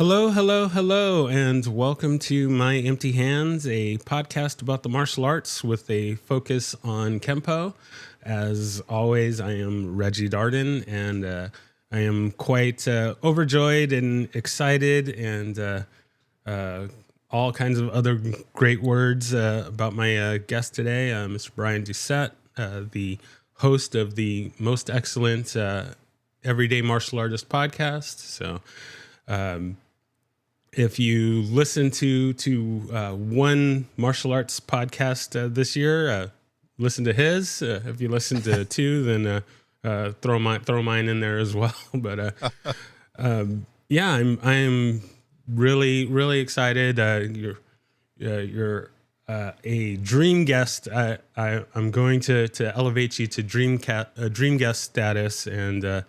Hello, hello, hello, and welcome to My Empty Hands, a podcast about the martial arts with a focus on Kempo. As always, I am Reggie Darden, and I am quite overjoyed and excited and all kinds of other great words about my guest today, Mr. Brian Doucette, the host of the most excellent Everyday Martial Artist podcast. So, if you listen to one martial arts podcast this year, listen to his. If you listen to two, then throw mine in there as well. But yeah, I'm really excited. You're a dream guest. I'm going to elevate you to dream guest status, and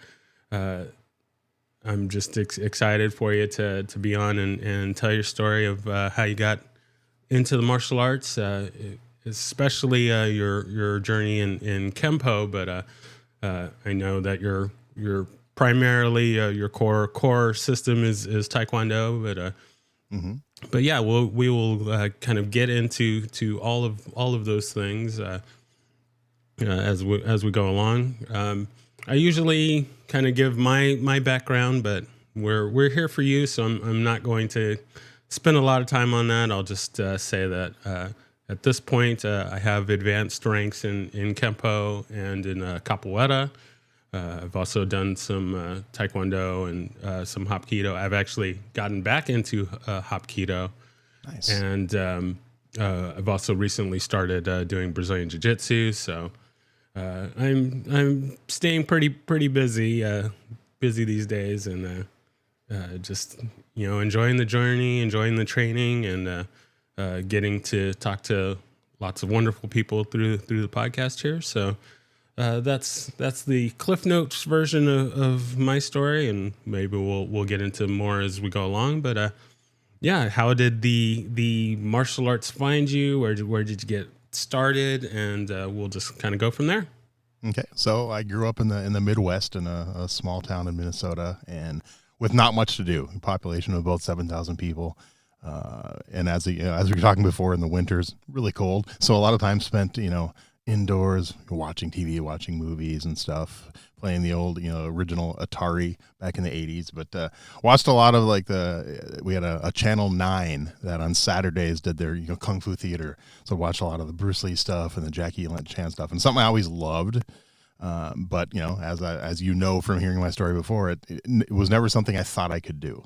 I'm just excited for you to be on and tell your story of how you got into the martial arts, especially your journey in Kempo. But I know that you're primarily your core system is Taekwondo. But yeah, we will kind of get into all of those things as we go along. I usually kind of give my background, but we're here for you, so I'm not going to spend a lot of time on that. I'll just say that at this point I have advanced ranks in Kempo and in Capoeira. I've also done some Taekwondo and some Hapkido. I've actually gotten back into Hapkido. Nice. And I've also recently started doing Brazilian Jiu-Jitsu, so I'm staying pretty busy these days, and just enjoying the journey, enjoying the training, and getting to talk to lots of wonderful people through the podcast here. So that's the Cliff Notes version of my story, and maybe we'll get into more as we go along. But yeah, how did the martial arts find you? Where did you get started? And we'll just kind of go from there. Okay, so I grew up in the Midwest in a small town in Minnesota, and with not much to do. A population of about 7,000 people, and as we were talking before, in the winters, really cold. So a lot of time spent indoors, watching TV, watching movies and stuff, playing the old original Atari back in the 80s. But watched a lot of we had a Channel 9 that on Saturdays did their kung fu theater. So watched a lot of the Bruce Lee stuff and the Jackie Chan stuff, and something I always loved. But as you know from hearing my story before, it was never something I thought I could do.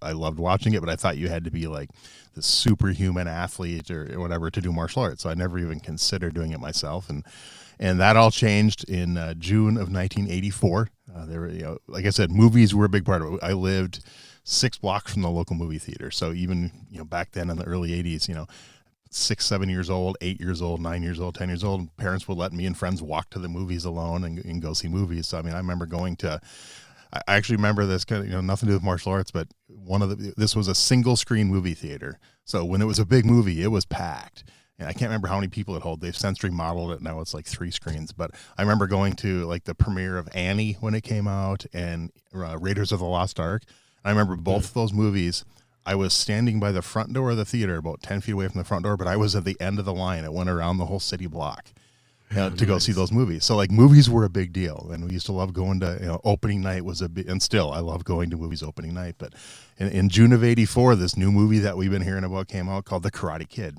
I loved watching it, but I thought you had to be like the superhuman athlete or whatever to do martial arts. So I never even considered doing it myself. And that all changed in June of 1984. There were, like I said, movies were a big part of it. I lived 6 blocks from the local movie theater. So even, back then in the early 80s, 6, 7 years old, 8 years old, 9 years old, 10 years old, parents would let me and friends walk to the movies alone and go see movies. So, I mean, I remember I actually remember this kind of, nothing to do with martial arts, but this was a single screen movie theater. So when it was a big movie, it was packed. And I can't remember how many people it held. They've since remodeled it. Now it's like 3 screens. But I remember going to like the premiere of Annie when it came out and Raiders of the Lost Ark. And I remember both of those movies. I was standing by the front door of the theater, about 10 feet away from the front door, but I was at the end of the line. It went around the whole city block to go see those movies. So like movies were a big deal. And we used to love going to, opening night was and still I love going to movies opening night. But in June of 84, this new movie that we've been hearing about came out called The Karate Kid.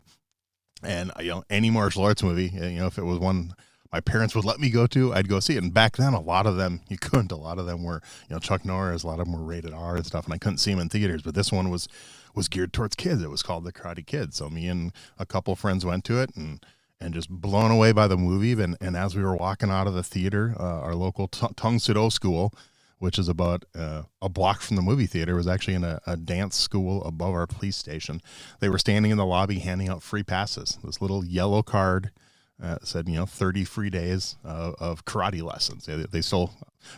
And, any martial arts movie, if it was one my parents would let me go to, I'd go see it. And back then, a lot of them, you couldn't. A lot of them were, Chuck Norris, a lot of them were rated R and stuff, and I couldn't see them in theaters. But this one was geared towards kids. It was called The Karate Kid. So me and a couple friends went to it and just blown away by the movie. And as we were walking out of the theater, our local Tung Sudo school, which is about a block from the movie theater, was actually in a dance school above our police station. They were standing in the lobby handing out free passes. This little yellow card said, 30 free days of karate lessons. They still,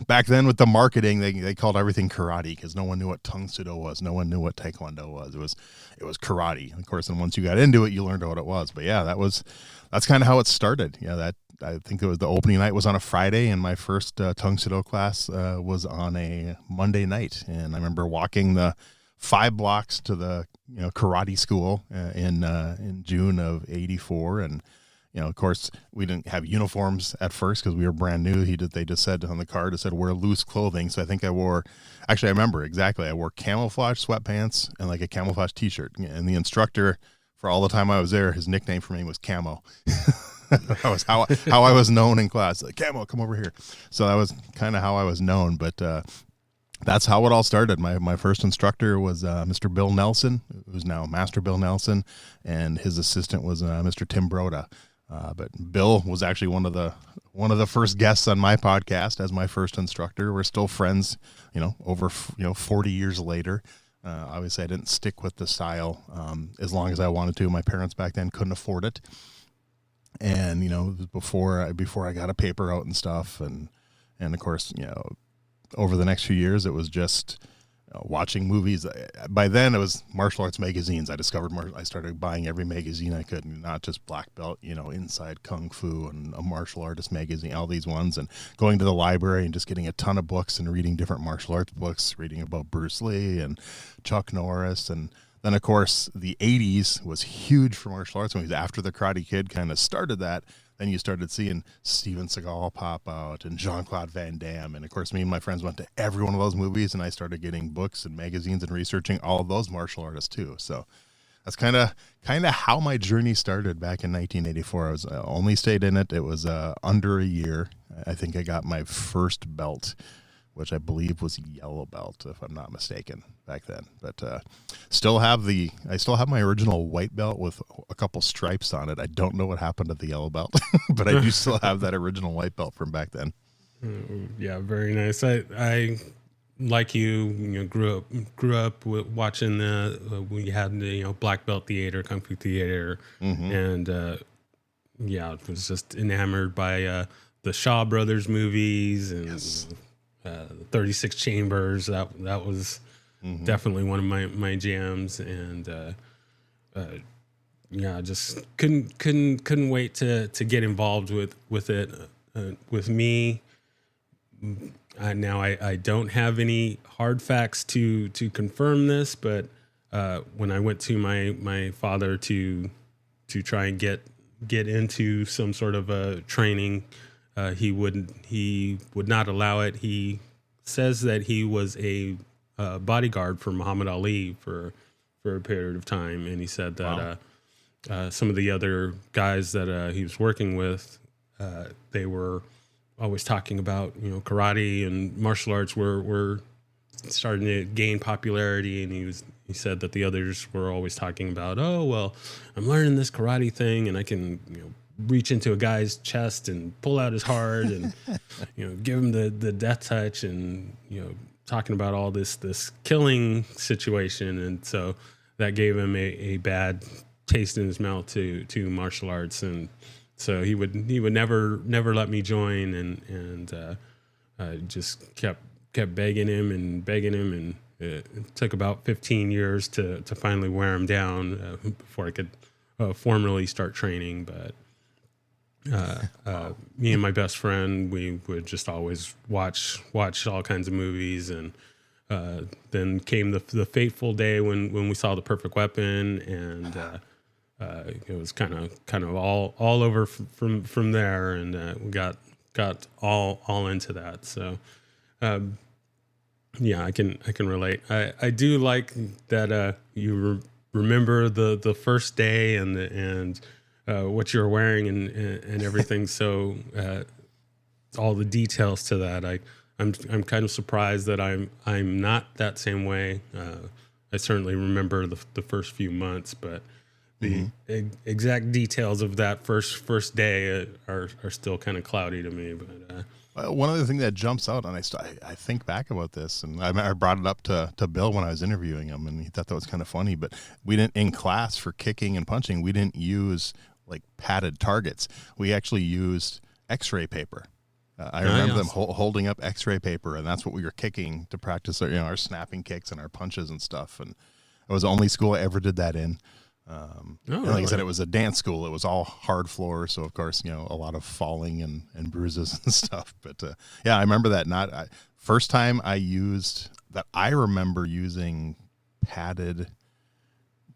back then with the marketing, they called everything karate because no one knew what Tung Sudo was. No one knew what Taekwondo was. It was karate, of course. And once you got into it, you learned what it was. But yeah, that's kind of how it started. Yeah, I think it was the opening night was on a Friday, and my first Tung Sudo class was on a Monday night. And I remember walking the 5 blocks to the karate school in June of '84, and of course, we didn't have uniforms at first because we were brand new. They just said on the card, it said wear loose clothing. So I think I remember exactly. I wore camouflage sweatpants and like a camouflage t-shirt. And the instructor, for all the time I was there, his nickname for me was Camo. That was how I was known in class. Like, Camo, come over here. So that was kind of how I was known. But that's how it all started. My first instructor was Mr. Bill Nelson, who's now Master Bill Nelson, and his assistant was Mr. Tim Broda. But Bill was actually one of the first guests on my podcast as my first instructor. We're still friends, over 40 years later. Obviously, I didn't stick with the style as long as I wanted to. My parents back then couldn't afford it, and before I got a paper out and stuff, and of course, over the next few years, it was just watching movies. By then it was martial arts magazines. I discovered I started buying every magazine I could, not just Black Belt, Inside Kung Fu and a martial artist magazine, all these ones, and going to the library and just getting a ton of books and reading different martial arts books, reading about Bruce Lee and Chuck Norris. And then of course the 80s was huge for martial arts movies. After the Karate Kid kind of started that, then you started seeing Steven Seagal pop out and Jean-Claude Van Damme. And, of course, me and my friends went to every one of those movies, and I started getting books and magazines and researching all of those martial artists, too. So that's kind of how my journey started back in 1984. I only stayed in it. It was under a year. I think I got my first belt, which I believe was yellow belt, if I'm not mistaken, back then. But I still have my original white belt with a couple stripes on it. I don't know what happened to the yellow belt, but I do still have that original white belt from back then. Yeah, very nice. I like grew up watching we had the black belt theater, kung fu theater, and I was just enamored by the Shaw Brothers movies and. Yes. 36 Chambers, that was definitely one of my jams, and just couldn't wait to get involved with it. With me, now I don't have any hard facts to confirm this, but when I went to my father to try and get into some sort of a training, he would not allow it. He says that he was a bodyguard for Muhammad Ali for a period of time, and he said that some of the other guys that he was working with, they were always talking about karate and martial arts were starting to gain popularity, and he said that the others were always talking about, oh well, I'm learning this karate thing, and I can reach into a guy's chest and pull out his heart and give him the death touch, and talking about all this killing situation, and so that gave him a bad taste in his mouth to martial arts, and so he would never let me join, and just kept begging him, and it took about 15 years to finally wear him down before I could formally start training, but. Me and my best friend, we would just always watch all kinds of movies, and then came the fateful day when we saw The Perfect Weapon, and it was kind of all over from there, and we got all into that. So I can relate. I do like that you remember the first day and what you're wearing and everything. So all the details to that, I'm kind of surprised that I'm not that same way. I certainly remember the first few months, but the exact details of that first day are still kind of cloudy to me. But one other thing that jumps out, and I think back about this, and I brought it up to Bill when I was interviewing him, and he thought that was kind of funny. But we didn't, in class for kicking and punching, we didn't use like padded targets. We actually used X-ray paper. I remember them holding up X-ray paper, and that's what we were kicking to practice our snapping kicks and our punches and stuff. And it was the only school I ever did that in. And like I said, it was a dance school. It was all hard floor, so of course, a lot of falling and bruises and stuff. But I remember that. First time I remember using padded.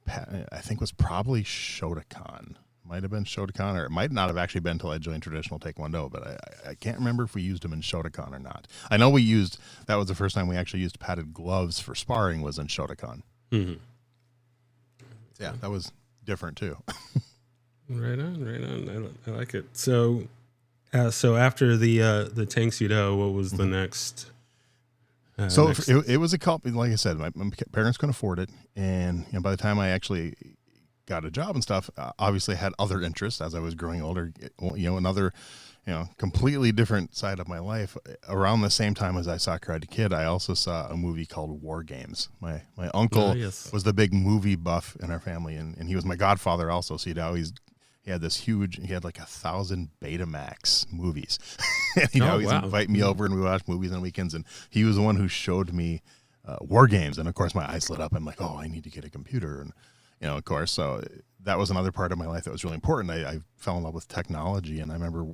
I think it was probably Shotokan. Might have been Shotokan, or it might not have actually been until I joined traditional Taekwondo, but I can't remember if we used them in Shotokan or not. I know that was the first time we actually used padded gloves for sparring was in Shotokan. Mm-hmm. Yeah, that was different too. Right on. I like it. So after the Tang Soo Do, what was the next? It was a couple. Like I said, my parents couldn't afford it, and by the time I actually got a job and stuff, obviously I had other interests as I was growing older. Another, completely different side of my life. Around the same time as I saw Karate Kid, I also saw a movie called War Games. My uncle was the big movie buff in our family, and he was my godfather also. So he had this huge. He had like 1,000 Betamax movies. And he'd always invite me over, and we watched movies on weekends. And he was the one who showed me War Games. And of course, my eyes lit up. I'm like, oh, I need to get a computer. And of course, so that was another part of my life that was really important. I fell in love with technology, and I remember,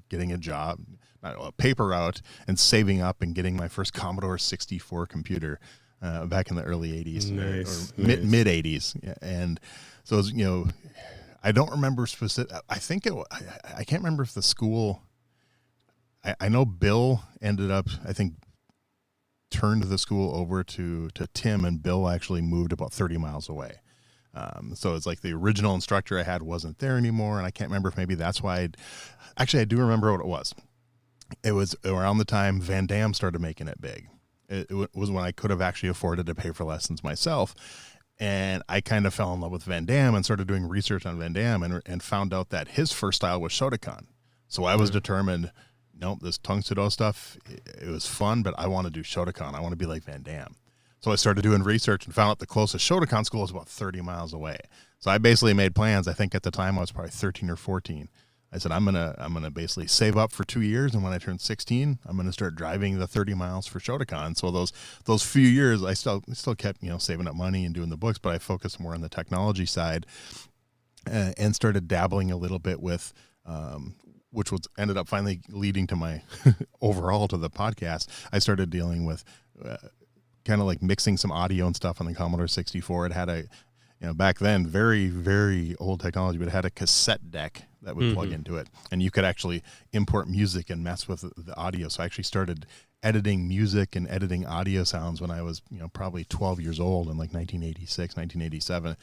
getting a job, a paper route, and saving up and getting my first Commodore 64 computer back in the early 80s, nice. mid 80s. And so, it was, I don't remember specific. I think I can't remember if the school. I know Bill ended up, I think, turned the school over to Tim, and Bill actually moved about 30 miles away. So it's like the original instructor I had wasn't there anymore, and I can't remember if maybe that's why. I do remember what it was. It was around the time Van Damme started making it big. It was when I could have actually afforded to pay for lessons myself. And I kind of fell in love with Van Damme and started doing research on Van Damme and found out that his first style was Shotokan. So I was determined, nope, this Tang Soo Do stuff, it was fun, but I want to do Shotokan. I want to be like Van Damme. So I started doing research and found out the closest Shotokan school was about 30 miles away. So I basically made plans. I think at the time I was probably 13 or 14. I said, I'm gonna basically save up for 2 years, and when I turn 16, I'm gonna start driving the 30 miles for Shotokan. So those few years, I still kept saving up money and doing the books, but I focused more on the technology side, and started dabbling a little bit with, which ended up finally leading to my overall to the podcast. I started dealing with kind of like mixing some audio and stuff on the Commodore 64. It had back then, very, very old technology, but it had a cassette deck that would plug into it. And you could actually import music and mess with the audio. So I actually started editing music and editing audio sounds when I was, probably 12 years old in like 1986, 1987.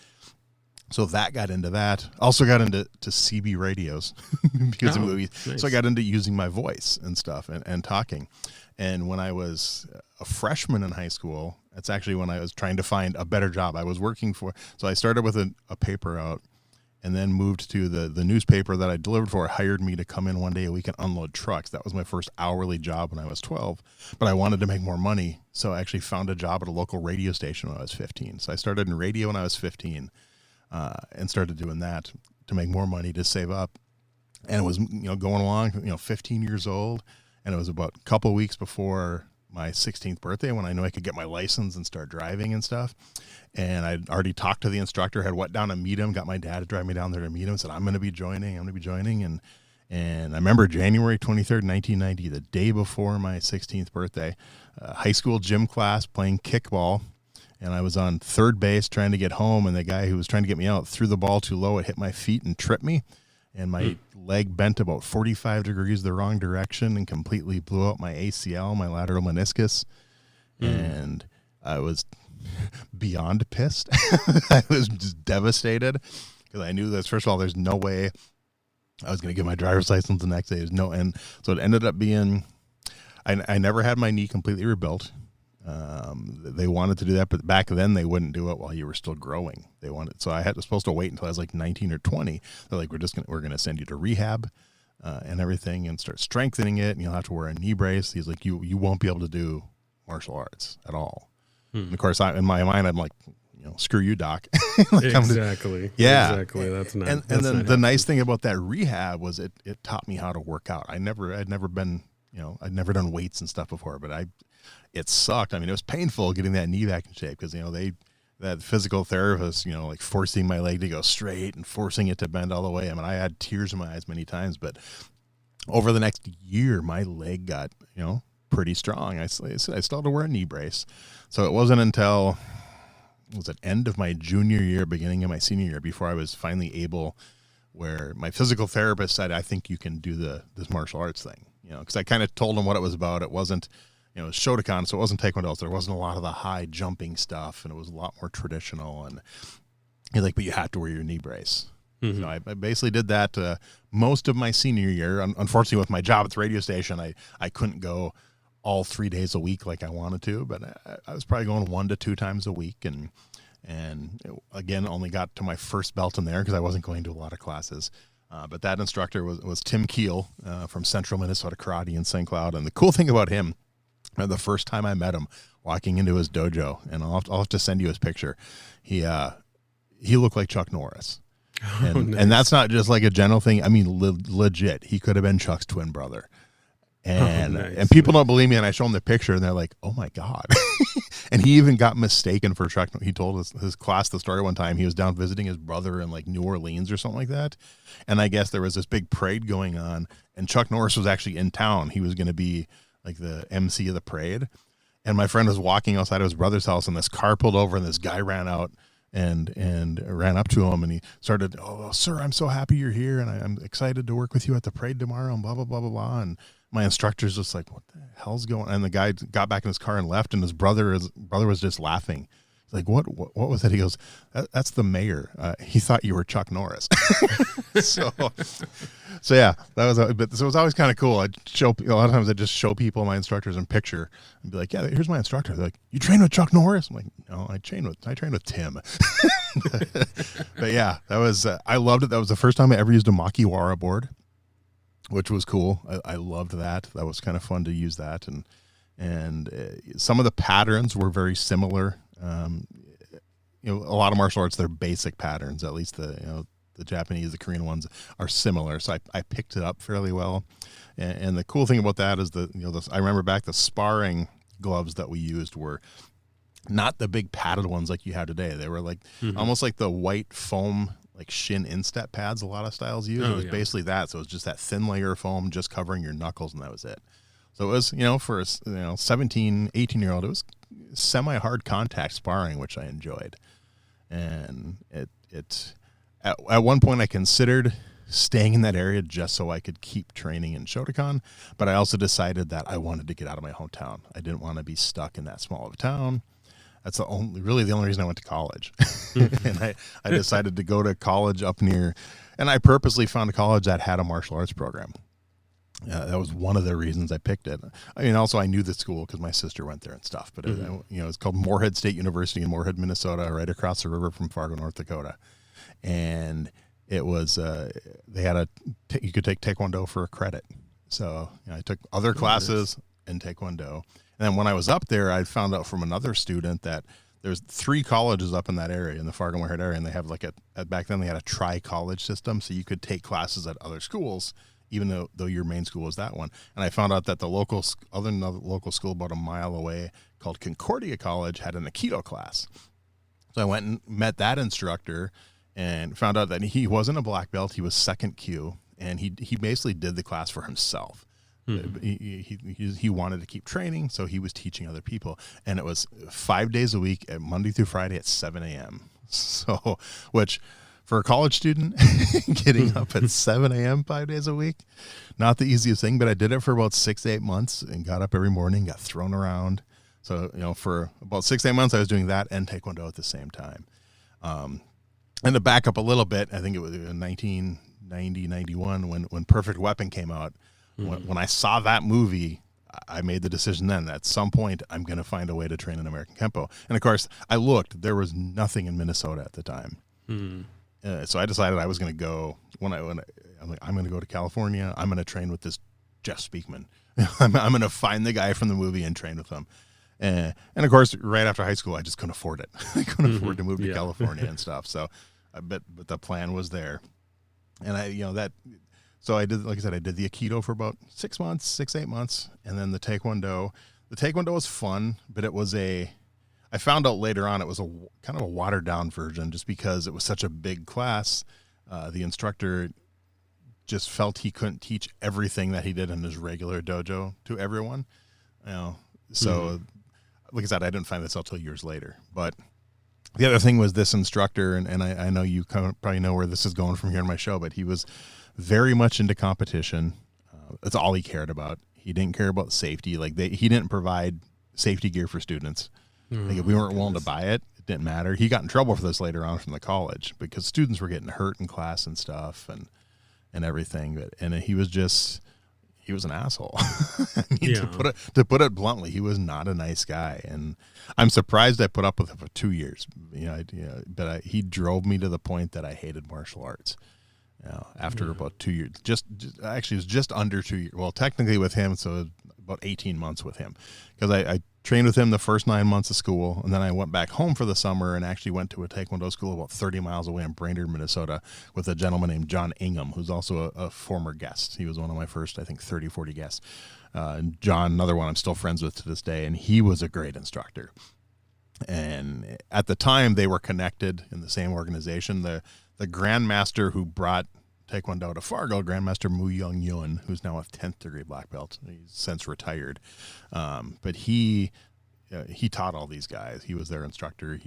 So that got into that. Also got into CB radios because of movies. Nice. So I got into using my voice and stuff and talking. And when I was a freshman in high school, that's actually when I was trying to find a better job. I was working so I started with a paper route, and then moved to the newspaper that I delivered for. Hired me to come in one day a week and unload trucks. That was my first hourly job when I was 12, but I wanted to make more money. So I actually found a job at a local radio station when I was 15. So I started in radio when I was 15, and started doing that to make more money to save up. And it was, going along, 15 years old. And it was about a couple of weeks before my 16th birthday when I knew I could get my license and start driving and stuff. And I'd already talked to the instructor, had went down to meet him, got my dad to drive me down there to meet him, said, I'm going to be joining. And I remember January 23rd, 1990, the day before my 16th birthday, high school gym class playing kickball. And I was on third base trying to get home, and the guy who was trying to get me out threw the ball too low. It hit my feet and tripped me. And my leg bent about 45 degrees the wrong direction and completely blew out my ACL, my lateral meniscus. And I was beyond pissed. I was just devastated because I knew that, first of all, there's no way I was going to get my driver's license the next day. And so it ended up being, I never had my knee completely rebuilt. They wanted to do that, but back then they wouldn't do it while you were still growing. So I was supposed to wait until I was like 19 or 20. They're like, we're going to send you to rehab, and everything, and start strengthening it. And you'll have to wear a knee brace. He's like, you won't be able to do martial arts at all. And of course, in my mind, I'm like, screw you, doc. Like, exactly. Yeah. Exactly. That's not. And then the nice thing about that rehab was it taught me how to work out. I'd never been, I'd never done weights and stuff before, but it sucked. I mean, it was painful getting that knee back in shape because, that physical therapist, like forcing my leg to go straight and forcing it to bend all the way. I mean, I had tears in my eyes many times, but over the next year, my leg got, pretty strong. I still had to wear a knee brace. So it wasn't until was it end of my junior year, beginning of my senior year, before I was finally able, where my physical therapist said, I think you can do this martial arts thing, because I kind of told him what it was about. It wasn't, it was Shotokan, so it wasn't Taekwondo. So there wasn't a lot of the high jumping stuff, and it was a lot more traditional. And he's like, but you have to wear your knee brace. Mm-hmm. So I basically did that most of my senior year. Unfortunately, with my job at the radio station, I couldn't go all 3 days a week like I wanted to, but I was probably going 1 to 2 times a week. And again, only got to my first belt in there because I wasn't going to a lot of classes. But that instructor was Tim Keel from Central Minnesota Karate in St. Cloud. And the cool thing about him, the first time I met him, walking into his dojo, and I'll have to send you his picture, he looked like Chuck Norris. And, nice. And that's not just like a general thing. I mean, legit, he could have been Chuck's twin brother. And nice. And people don't believe me, and I show them the picture, and they're like, "Oh my god!" And he even got mistaken for Chuck. He told his class the story one time. He was down visiting his brother in like New Orleans or something like that, and I guess there was this big parade going on, and Chuck Norris was actually in town. He was going to be like the MC of the parade, and my friend was walking outside of his brother's house, and this car pulled over, and this guy ran out and ran up to him, and he started, "Oh, sir, I'm so happy you're here, and I'm excited to work with you at the parade tomorrow," and blah blah blah blah blah. And my instructor's just like, "What the hell's going on?" And the guy got back in his car and left, and his brother was just laughing. He's like, what was that? He goes, "That's the mayor. He thought you were Chuck Norris." so yeah, that was. But so it was always kind of cool. I'd show a lot of times. I just show people my instructors in picture and be like, "Yeah, here's my instructor." They're like, "You train with Chuck Norris?" I'm like, "No, I train with Tim." But yeah, that was. I loved it. That was the first time I ever used a Makiwara board, which was cool. I loved that. That was kind of fun to use that, and some of the patterns were very similar. A lot of martial arts, they're basic patterns. At least the Japanese, the Korean ones are similar. So I picked it up fairly well. And the cool thing about that is I remember back the sparring gloves that we used were not the big padded ones like you have today. They were like almost like the white foam, like shin instep pads a lot of styles use. It was basically that. So it was just that thin layer of foam just covering your knuckles, and that was it. So it was, for a 17, 18-year-old, it was semi-hard contact sparring, which I enjoyed. And at one point I considered staying in that area just so I could keep training in Shotokan, but I also decided that I wanted to get out of my hometown. I didn't want to be stuck in that small of a town. That's the only reason I went to college. And I decided to go to college up near, and I purposely found a college that had a martial arts program. That was one of the reasons I picked it. I mean, also I knew the school because my sister went there and stuff. But it's called Moorhead State University in Moorhead, Minnesota, right across the river from Fargo, North Dakota. And it was they had you could take Taekwondo for a credit. So I took other classes in Taekwondo. And then when I was up there, I found out from another student that there's 3 colleges up in that area, in the Fargo Moorhead area, and they have back then they had a tri-college system, so you could take classes at other schools, even though your main school was that one. And I found out that the local school about a mile away called Concordia College had an Aikido class. So I went and met that instructor and found out that he wasn't a black belt. He was second Q, and he basically did the class for himself. He wanted to keep training, so he was teaching other people. And it was 5 days a week, Monday through Friday at 7 a.m. So, which... for a college student, getting up at 7 a.m. 5 days a week, not the easiest thing, but I did it for about 6 to 8 months and got up every morning, got thrown around. So, for about 6 to 8 months, I was doing that and Taekwondo at the same time. And to back up a little bit, I think it was in 1990, 91 when Perfect Weapon came out. When I saw that movie, I made the decision then that at some point I'm going to find a way to train in American Kempo. And of course, I looked, there was nothing in Minnesota at the time. So I decided I was going to go I'm like, I'm going to go to California. I'm going to train with this Jeff Speakman. I'm going to find the guy from the movie and train with him. And of course, right after high school, I just couldn't afford it. I couldn't afford to move to California and stuff. So, but the plan was there. And so I did, like I said, I did the Aikido for about 6 months, 8 months. And then the Taekwondo was fun, but I found out later on it was a kind of a watered down version just because it was such a big class. The instructor just felt he couldn't teach everything that he did in his regular dojo to everyone. So like I said, I didn't find this out till years later, but the other thing was this instructor, and I know you probably know where this is going from here in my show, but he was very much into competition. That's all he cared about. He didn't care about safety. Like he didn't provide safety gear for students. Like if we weren't willing to buy it, it didn't matter. He got in trouble for this later on from the college because students were getting hurt in class and stuff and everything. And he was an asshole. I mean, to put it bluntly, he was not a nice guy. And I'm surprised I put up with him for 2 years. But he drove me to the point that I hated martial arts. After about 2 years, actually it was just under 2 years. Well, technically with him, so about 18 months with him, because I trained with him the first 9 months of school, and then I went back home for the summer and actually went to a Taekwondo school about 30 miles away in Brainerd, Minnesota, with a gentleman named John Ingham, who's also a former guest. He was one of my first, I think, 30, 40 guests. And John, another one I'm still friends with to this day, and he was a great instructor. And at the time, they were connected in the same organization. The grandmaster who brought Taekwondo to Fargo, Grandmaster Mu Young Yun, who's now a 10th degree black belt. He's since retired. But he taught all these guys. He was their instructor.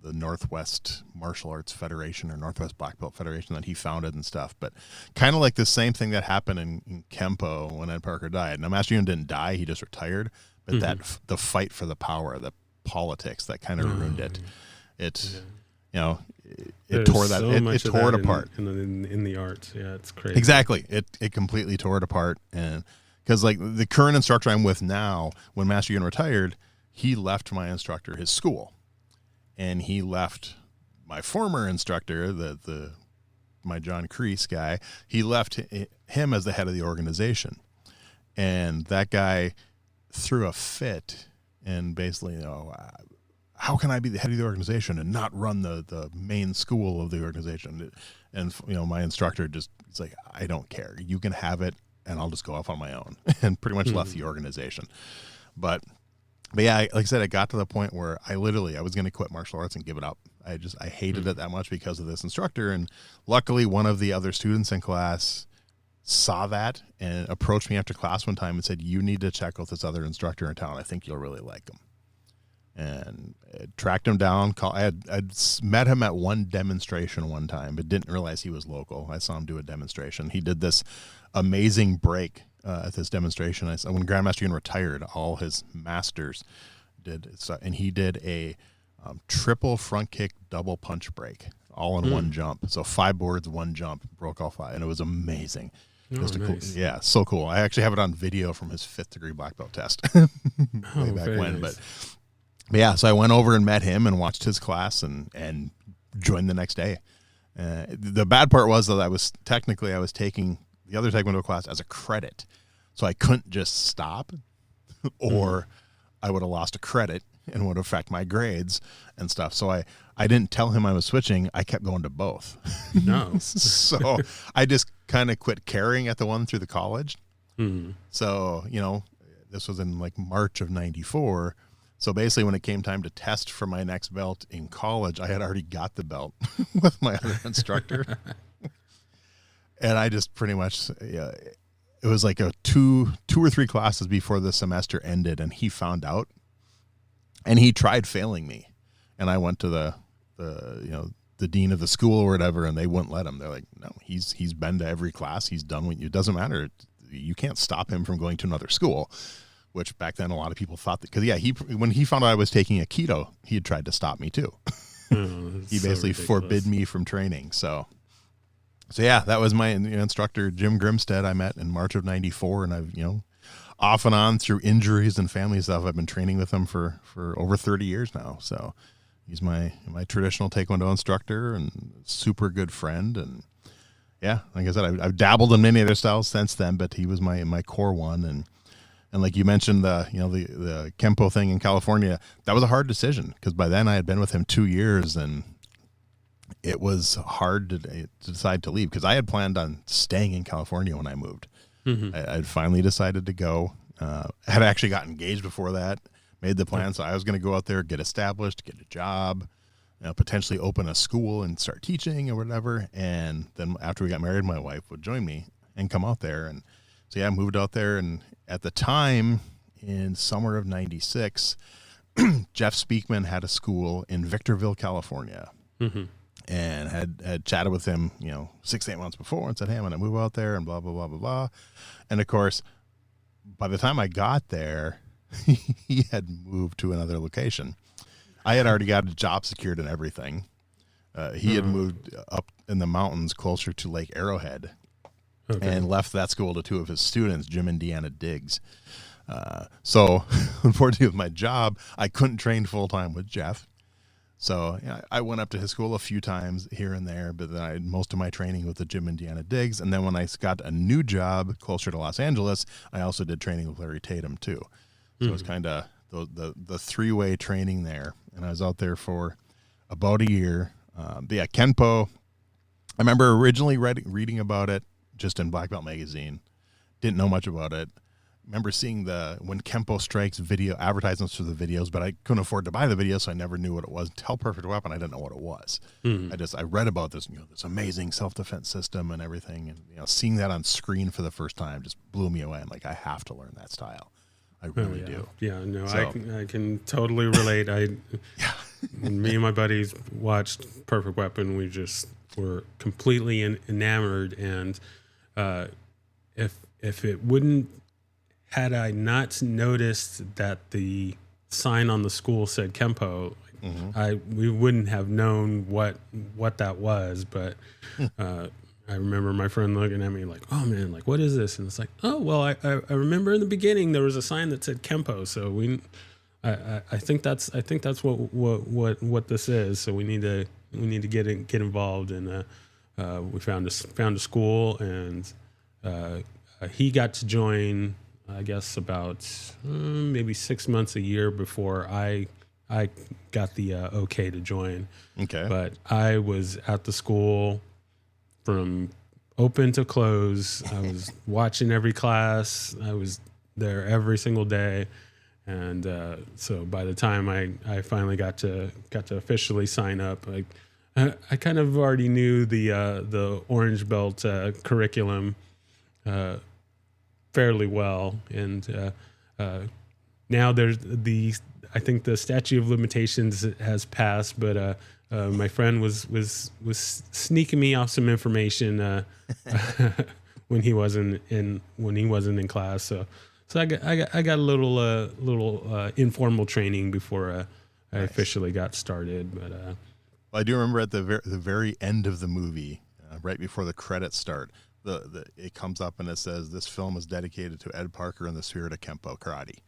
The Northwest Martial Arts Federation or Northwest Black Belt Federation that he founded and stuff. But kind of like the same thing that happened in Kempo when Ed Parker died. Now, Master Yun didn't die. He just retired. But the fight for the power, the politics, that kind of ruined it. It tore that. It tore it apart in the arts. Yeah, it's crazy. Exactly. It completely tore it apart. And because like the current instructor I'm with now, when Master Yun retired, he left my instructor his school, and he left my former instructor, my John Kreese guy. He left him as the head of the organization, and that guy threw a fit and basically, how can I be the head of the organization and not run the main school of the organization? And my instructor he's like, I don't care. You can have it, and I'll just go off on my own, and pretty much left the organization. But yeah, like I said, it got to the point where I was going to quit martial arts and give it up. I hated it that much because of this instructor. And luckily, one of the other students in class saw that and approached me after class one time and said, you need to check out this other instructor in town. I think you'll really like him. And I tracked him down. I'd met him at one demonstration one time, but didn't realize he was local. I saw him do a demonstration. He did this amazing break at this demonstration. When Grandmaster Yun retired, all his masters did, and he did a triple front kick, double punch break, all in one jump. So 5 boards, 1 jump, broke all 5, and it was amazing. Nice. Cool, yeah, so cool. I actually have it on video from his 5th degree black belt test way back when. Nice. But yeah, so I went over and met him and watched his class and joined the next day. The bad part was that I was taking the other Taekwondo class as a credit, so I couldn't just stop, or I would have lost a credit and would affect my grades and stuff. So I didn't tell him I was switching. I kept going to both. No. So I just kind of quit caring at the one through the college. So, this was in like March of 94. So basically when it came time to test for my next belt in college, I had already got the belt with my other instructor. And I just pretty much, it was like two or three classes before the semester ended, and he found out, and he tried failing me. And I went to the dean of the school or whatever, and they wouldn't let him. They're like, no, he's been to every class. He's done what it doesn't matter. You can't stop him from going to another school, which back then a lot of people thought that, because when he found out I was taking Aikido, he had tried to stop me too. He basically forbid me from training. So yeah, that was my instructor, Jim Grimstead. I met in March of 94, and I've, off and on through injuries and family stuff, I've been training with him for over 30 years now. So he's my traditional Taekwondo instructor and super good friend. And yeah, like I said, I've dabbled in many other styles since then, but he was my core one. And like you mentioned, the Kempo thing in California, that was a hard decision, because by then I had been with him 2 years, and it was hard to decide to leave, because I had planned on staying in California when I moved. I'd finally decided to go. Had actually got engaged before that, made the plan. So I was going to go out there, get established, get a job, potentially open a school and start teaching or whatever. And then after we got married, my wife would join me and come out there. And so, yeah, I moved out there. And at the time, in summer of 96, Jeff Speakman had a school in Victorville, California, and had chatted with him, 6-8 months before, and said, "Hey, I'm going to move out there," and blah blah blah blah blah. And of course, by the time I got there, he had moved to another location. I had already got a job secured and everything. He had moved up in the mountains closer to Lake Arrowhead, and left that school to 2 of his students, Jim and Deanna Diggs. So unfortunately with my job, I couldn't train full time with Jeff. So I went up to his school a few times here and there, but then I had most of my training with the Jim and Deanna Diggs. And then when I got a new job closer to Los Angeles, I also did training with Larry Tatum too. So it was kind of the 3-way training there. And I was out there for about a year. But yeah, Kenpo, I remember originally reading about it just in Black Belt Magazine. Didn't know much about it. Remember seeing when Kenpo Strikes video advertisements for the videos, but I couldn't afford to buy the video, so I never knew what it was. Until Perfect Weapon, I didn't know what it was. I read about this, this amazing self-defense system and everything, and seeing that on screen for the first time just blew me away. I'm like, I have to learn that style. I really do. Yeah, no, so, I can totally relate. When me and my buddies watched Perfect Weapon, we just were completely enamored, and if it wouldn't. Had I not noticed that the sign on the school said Kenpo, we wouldn't have known what that was. But I remember my friend looking at me like, "Oh man, like what is this?" And it's like, "Oh well, I remember in the beginning there was a sign that said Kenpo, so I think that's what this is. So we need to get involved." And we found a school, and he got to join. I guess about maybe 6 months, a year before I got the okay to join. Okay. But I was at the school from open to close. I was watching every class. I was there every single day. And so by the time I finally got to officially sign up, I kind of already knew the Orange Belt curriculum fairly well, and now there's I think the statute of limitations has passed, but my friend was sneaking me off some information when he wasn't in class. So I got a little informal training before I officially got started. But well, I do remember at the very end of the movie, right before the credits start. It comes up and it says this film is dedicated to Ed Parker in the spirit of Kenpo karate.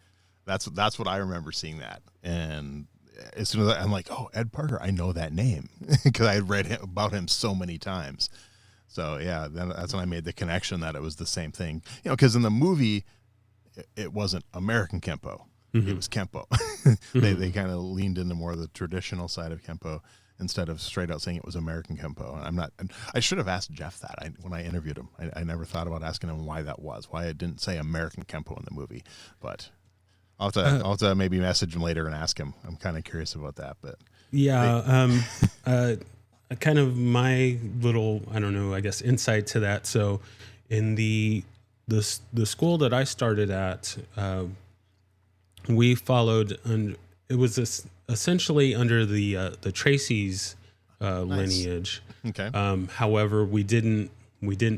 That's what I remember seeing that. And as soon as I'm like, oh, Ed Parker, I know that name because I had read about him so many times. So yeah, then that's when I made the connection that it was the same thing. Because in the movie, it wasn't American Kenpo. It was Kenpo. They kind of leaned into more of the traditional side of Kenpo, instead of straight out saying it was American Kenpo. I should have asked Jeff that when I interviewed him. I never thought about asking him why that was, why it didn't say American Kenpo in the movie. But I'll have to maybe message him later and ask him. I'm kind of curious about that. But yeah, kind of my little, I don't know, I guess insight to that. So in the school that I started at, we followed, and it was essentially under the Tracy's lineage. Okay. However, we didn't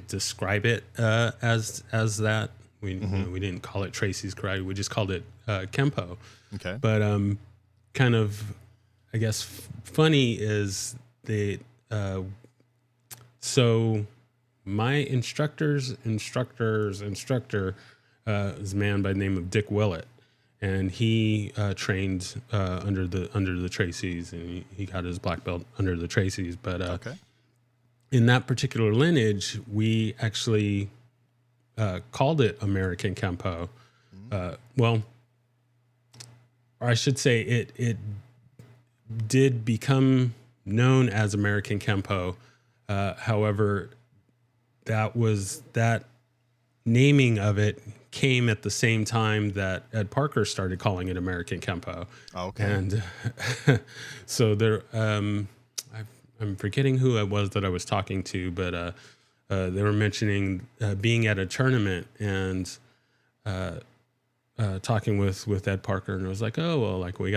describe it as that. We didn't call it Tracy's karate. We just called it Kenpo. Okay. But kind of, I guess, funny is that so my instructor's instructor is a man by the name of Dick Willett. And he trained under the Tracys, and he got his black belt under the Tracys. But in that particular lineage, we actually called it American Kenpo. Well, or I should say it did become known as American Kenpo. However, that naming of it came at the same time that Ed Parker started calling it American Kenpo. Okay. And so there, I'm forgetting who it was that I was talking to, but they were mentioning being at a tournament, and talking with Ed Parker, and it was like, oh well, like we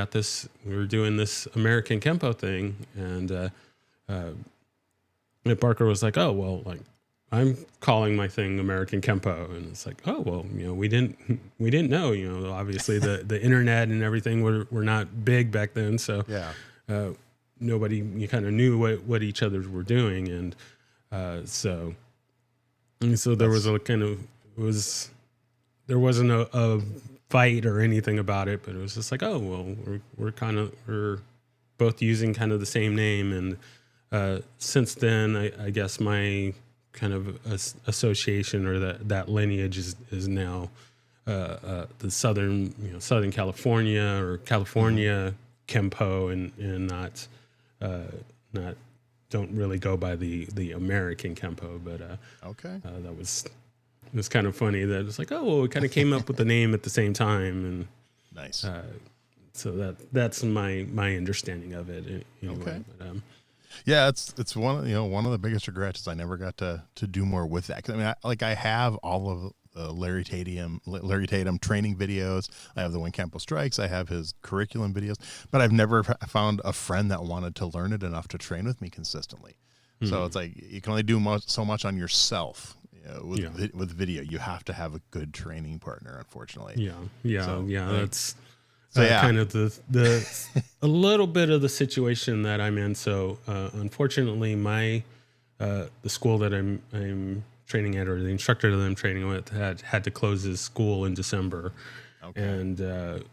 were doing this American Kempo thing, and Ed Parker was like, oh well, like I'm calling my thing American Kempo, and it's like, oh well, we didn't know, obviously the internet and everything were not big back then, so Yeah. Nobody, you kind of knew what each other were doing, and so there was a kind of there wasn't a fight or anything about it, but it was just like, oh well, we're both using kind of the same name, and since then I guess my kind of association or that lineage is now the Southern California or California Kempo, and not don't really go by the American Kempo, but Okay. that was. It was kind of funny that it's like, oh, well, we kind of came up with the name at the same time, and Nice. so that's my understanding of it. Anyway. Okay. But, Yeah, it's one of one of the biggest regrets is I never got to do more with that. 'Cause, I mean, I have all of the Larry Tatum training videos. I have the When Campo Strikes. I have his curriculum videos, but I've never found a friend that wanted to learn it enough to train with me consistently. So it's like you can only do so much on yourself. With video, you have to have a good training partner. Unfortunately, that's So kind of the a little bit of the situation that I'm in. So unfortunately, my the school that I'm training at, or the instructor that I'm training with, had to close his school in December, and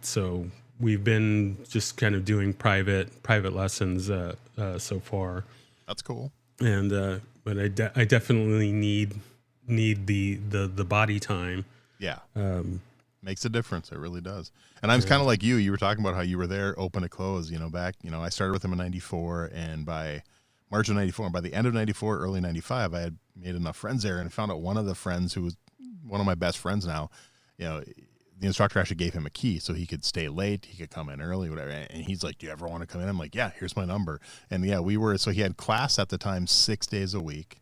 so we've been just kind of doing private lessons so far. That's cool. And but I definitely need the body time. Yeah. Makes a difference. It really does. And I'm kind of like you. You were talking about how you were there open to close, back, I started with him in 94, and by March of 94, and by the end of 94, early 95, I had made enough friends there, and found out one of the friends who was one of my best friends now, the instructor actually gave him a key so he could stay late. He could come in early, whatever. And he's like, do you ever want to come in? I'm like, yeah, here's my number. And so he had class at the time 6 days a week.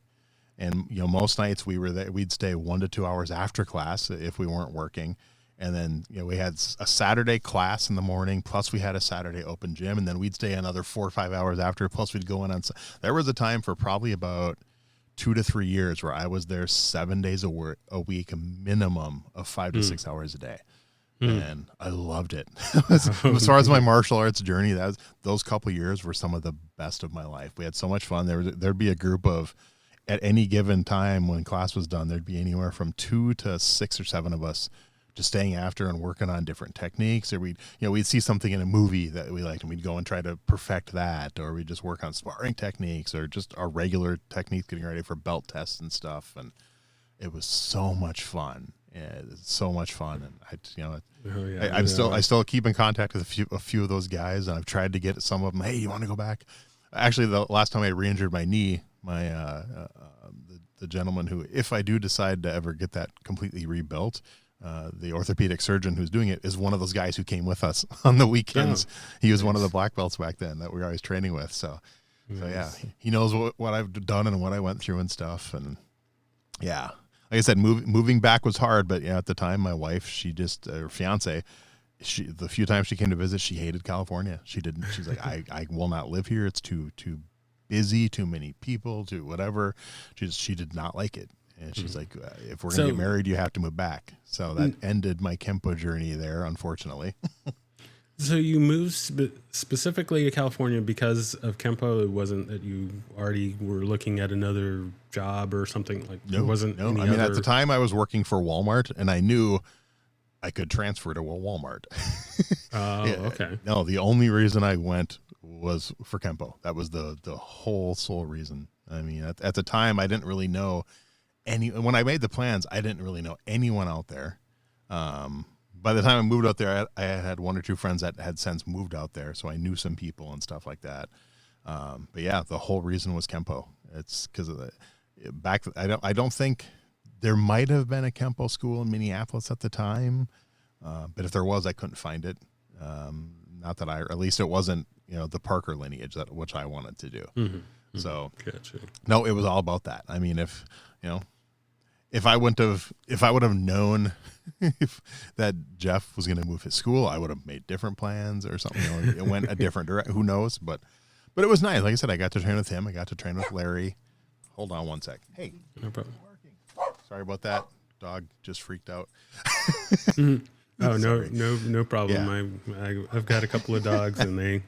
And, most nights we were there, we'd stay 1 to 2 hours after class if we weren't working. And then, we had a Saturday class in the morning, plus we had a Saturday open gym. And then we'd stay another 4 or 5 hours after, plus we'd go in on. There was a time for probably about 2 to 3 years where I was there 7 days a week, a minimum of 5 to 6 hours a day. And I loved it. As far as my martial arts journey, those couple years were some of the best of my life. We had so much fun. There'd be a group of, at any given time when class was done, there'd be anywhere from 2 to 6 or 7 of us just staying after and working on different techniques. Or we'd see something in a movie that we liked, and we'd go and try to perfect that, or we'd just work on sparring techniques, or just our regular techniques, getting ready for belt tests and stuff. And it was so much fun. Yeah, it's so much fun, and I still keep in contact with a few of those guys, and I've tried to get some of them. Hey, you want to go back? Actually, the last time I re-injured my knee, the gentleman who, if I do decide to ever get that completely rebuilt, the orthopedic surgeon who's doing it is one of those guys who came with us on the weekends. He was one of the black belts back then that we were always training with. So yeah, he knows what I've done and what I went through and stuff, and yeah. Like I said, moving back was hard, but at the time, my wife, her fiance, the few times she came to visit, she hated California. She didn't. She's like, I will not live here. It's too busy, too many people, too whatever. She did not like it, and she's like, if we're gonna get married, you have to move back. So that ended my Kempo journey there, unfortunately. So you moved specifically to California because of Kempo? It wasn't that you already were looking at another job or something like that? No. I mean, at the time I was working for Walmart, and I knew I could transfer to a Walmart. Okay. No, the only reason I went was for Kempo. That was the whole sole reason. I mean, at the time, I didn't really know when I made the plans, I didn't really know anyone out there. By the time I moved out there, I had 1 or 2 friends that had since moved out there, so I knew some people and stuff like that. But yeah, the whole reason was Kempo. It's because of I don't think there might have been a Kempo school in Minneapolis at the time, but if there was, I couldn't find it. Not that at least it wasn't the Parker lineage which I wanted to do. Mm-hmm. So gotcha. No, it was all about that. I mean, if I would have known if that Jeff was going to move his school, I would have made different plans or something. It went a different direction. Who knows? But it was nice. Like I said, I got to train with him. I got to train with Larry. Hold on one sec. Hey, No problem. sorry about that. Dog just freaked out. Oh, Sorry. no problem. Yeah. I've got a couple of dogs, and they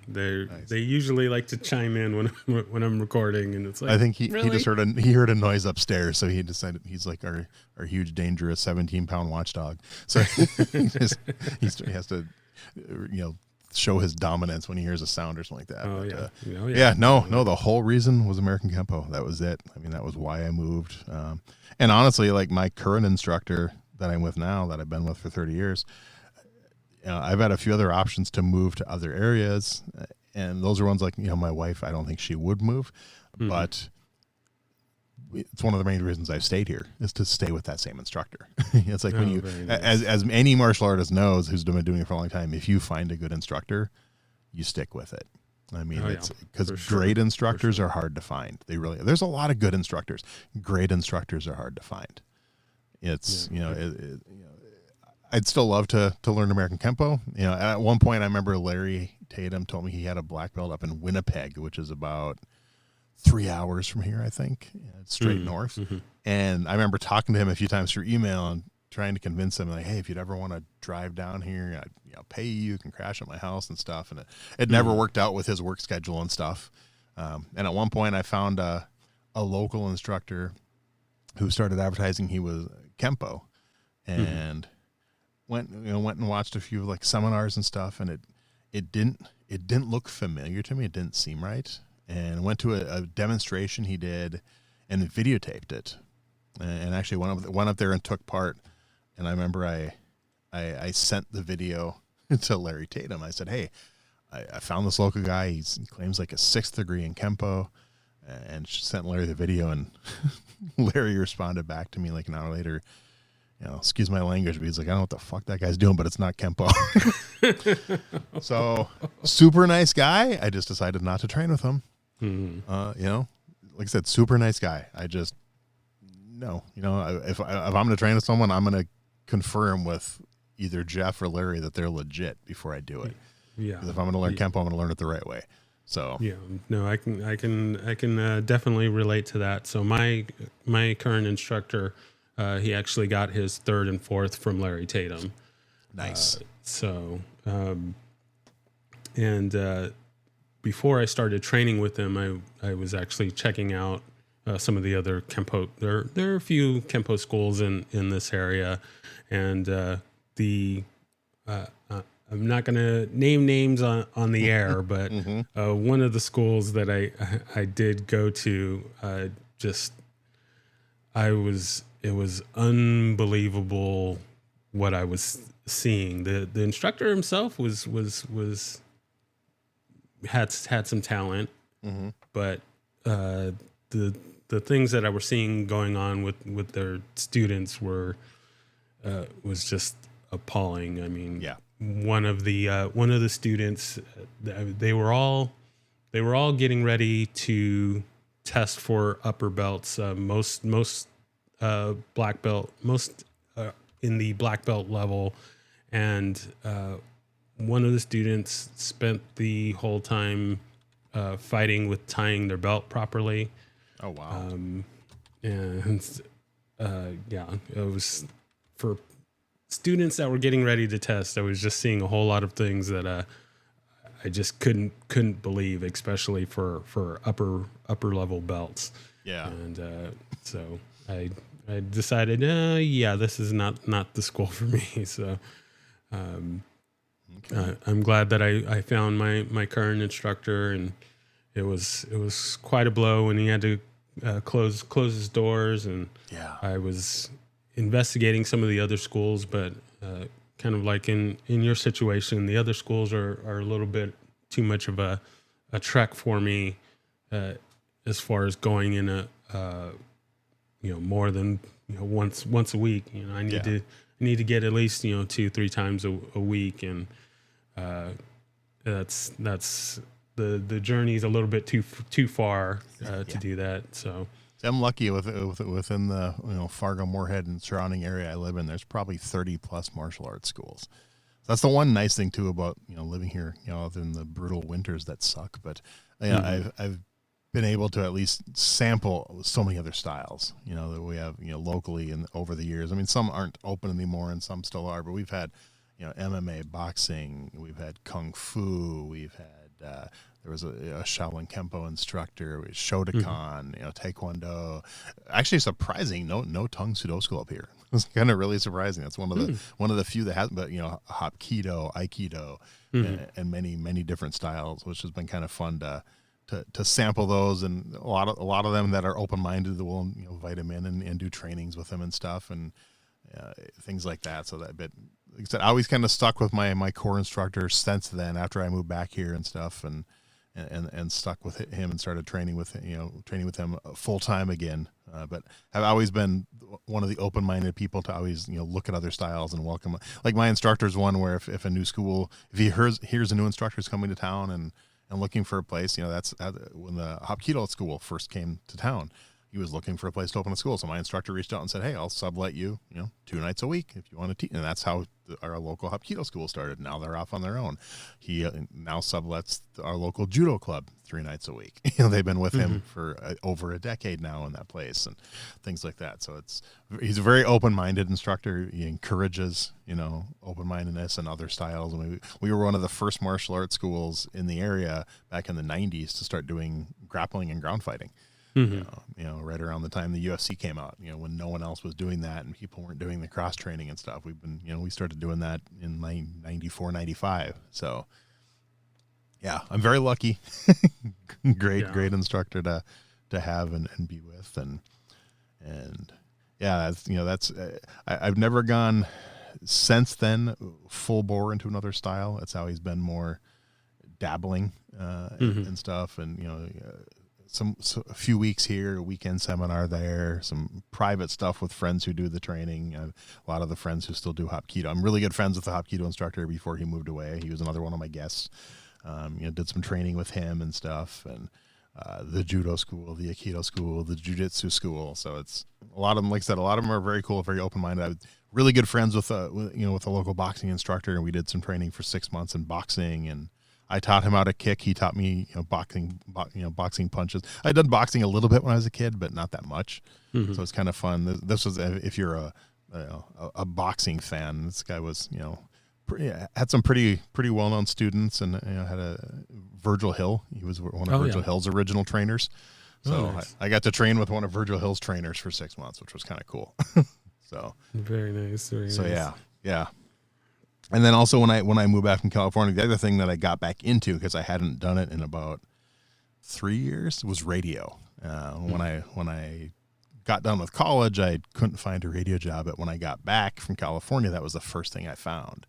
usually like to chime in when I'm recording, and it's like, I think he really? just heard a noise upstairs, so he decided he's like our huge dangerous 17-pound watchdog. So he has to show his dominance when he hears a sound or something like that. Oh, But, yeah. No. The whole reason was American Kempo. That was it. I mean, that was why I moved. And honestly, like my current instructor that I'm with now, that I've been with for 30 years, I've had a few other options to move to other areas, and those are ones like my wife. I don't think she would move, but it's one of the main reasons I've stayed here is to stay with that same instructor. It's like when you, nice. as any martial artist knows who's been doing it for a long time, if you find a good instructor, you stick with it. I mean, it's because great instructors are hard to find. There's a lot of good instructors. Great instructors are hard to find. It's I'd still love to learn American Kempo. At one point I remember Larry Tatum told me he had a black belt up in Winnipeg, which is about 3 hours from here, I think. It's straight north. Mm-hmm. And I remember talking to him a few times through email and trying to convince him, like, hey, if you'd ever want to drive down here, I'd pay you. You can crash at my house and stuff. And it never worked out with his work schedule and stuff. And at one point I found a local instructor who started advertising he was Kempo, and went and watched a few like seminars and stuff, and it didn't look familiar to me. It didn't seem right, and went to a demonstration he did and videotaped it, and actually went up there and took part. And I remember I sent the video to Larry Tatum. I said, hey, I found this local guy. He claims like a 6th degree in Kempo, and sent Larry the video, and Larry responded back to me like an hour later, excuse my language, but he's like, I don't know what the fuck that guy's doing, but it's not Kempo. So super nice guy. I just decided not to train with him. Like I said, super nice guy. I just, no, if I'm going to train with someone, I'm going to confirm with either Jeff or Larry that they're legit before I do it. Yeah. Because if I'm going to learn Kempo, I'm going to learn it the right way. So yeah, no, I can definitely relate to that. So my current instructor, he actually got his 3rd and 4th from Larry Tatum. Nice. Before I started training with him, I was actually checking out some of the other Kempo. There are a few Kempo schools in this area, and I'm not going to name names on the air, but one of the schools that I did go to, it was unbelievable what I was seeing. The instructor himself had some talent, but the things that I was seeing going on with their students was just appalling. I mean, yeah. One of the students, they were all getting ready to test for upper belts. Most black belt, in the black belt level, and one of the students spent the whole time fighting with tying their belt properly. Oh wow! It was for students that were getting ready to test. I was just seeing a whole lot of things that I just couldn't believe, especially for upper level belts. Yeah, and so I decided, this is not the school for me. So I'm glad that I found my current instructor, and it was quite a blow when he had to close his doors, and I was investigating some of the other schools, but kind of like in your situation, the other schools are a little bit too much of a trek for me, as far as going in a more than once a week. I need to get at least 2-3 times a week, and that's the journey is a little bit too far to do that. So I'm lucky within the Fargo, Moorhead, and surrounding area I live in. There's probably 30 plus martial arts schools. So that's the one nice thing too about living here. Other than the brutal winters that suck, but I've been able to at least sample so many other styles. That we have locally and over the years. I mean, some aren't open anymore, and some still are. But we've had MMA, boxing. We've had kung fu. We've had there was a Shaolin Kempo instructor, Shotokan, Taekwondo. Actually, surprising, no tongue sudo school up here. It's kind of really surprising. That's one of the few that has, but Hapkido, Aikido, and many different styles, which has been kind of fun to sample those, and a lot of them that are open minded that will invite them in and do trainings with them and stuff and things like that. So that bit, like I said, I always kind of stuck with my core instructor since then. After I moved back here and stuff, and stuck with him and started training with him full time again. But I've always been one of the open minded people to always look at other styles and welcome. Like my instructor's one where if a new school, if he hears a new instructor's coming to town and looking for a place, that's when the Hapkido school first came to town. He was looking for a place to open a school. So my instructor reached out and said, hey, I'll sublet you, 2 nights a week if you want to teach. And that's how our local Hapkido school started. Now they're off on their own. He now sublets our local judo club 3 nights a week. They've been with him for over a decade now in that place and things like that. So he's a very open-minded instructor. He encourages, open-mindedness and other styles. And we were one of the first martial arts schools in the area back in the 90s to start doing grappling and ground fighting. Right around the time the UFC came out, when no one else was doing that and people weren't doing the cross training and stuff. We've been, we started doing that in 94, 95. So yeah, I'm very lucky. Great instructor to have and be with. And yeah, I've never gone since then full bore into another style. It's always been more dabbling, and stuff. And, a few weeks here, a weekend seminar there, some private stuff with friends who do the training. A lot of the friends who still do Hapkido. I'm really good friends with the Hapkido instructor before he moved away. He was another one of my guests. Did some training with him and stuff, and the judo school, the Aikido school, the jiu-jitsu school. So it's a lot of them, like I said, a lot of them are very cool, very open-minded. I was really good friends with a local boxing instructor, and we did some training for 6 months in boxing, and I taught him how to kick. He taught me, boxing punches. I'd done boxing a little bit when I was a kid, but not that much. So it's kind of fun. This was, if you're a boxing fan, this guy was, had some pretty well-known students, and had a Virgil Hill. He was one of Virgil Hill's original trainers. So nice. I got to train with one of Virgil Hill's trainers for 6 months, which was kind of cool. So very nice. So yeah. And then also when I moved back from California, the other thing that I got back into, because I hadn't done it in about 3 years, was radio. When I got done with college, I couldn't find a radio job. But when I got back from California, that was the first thing I found.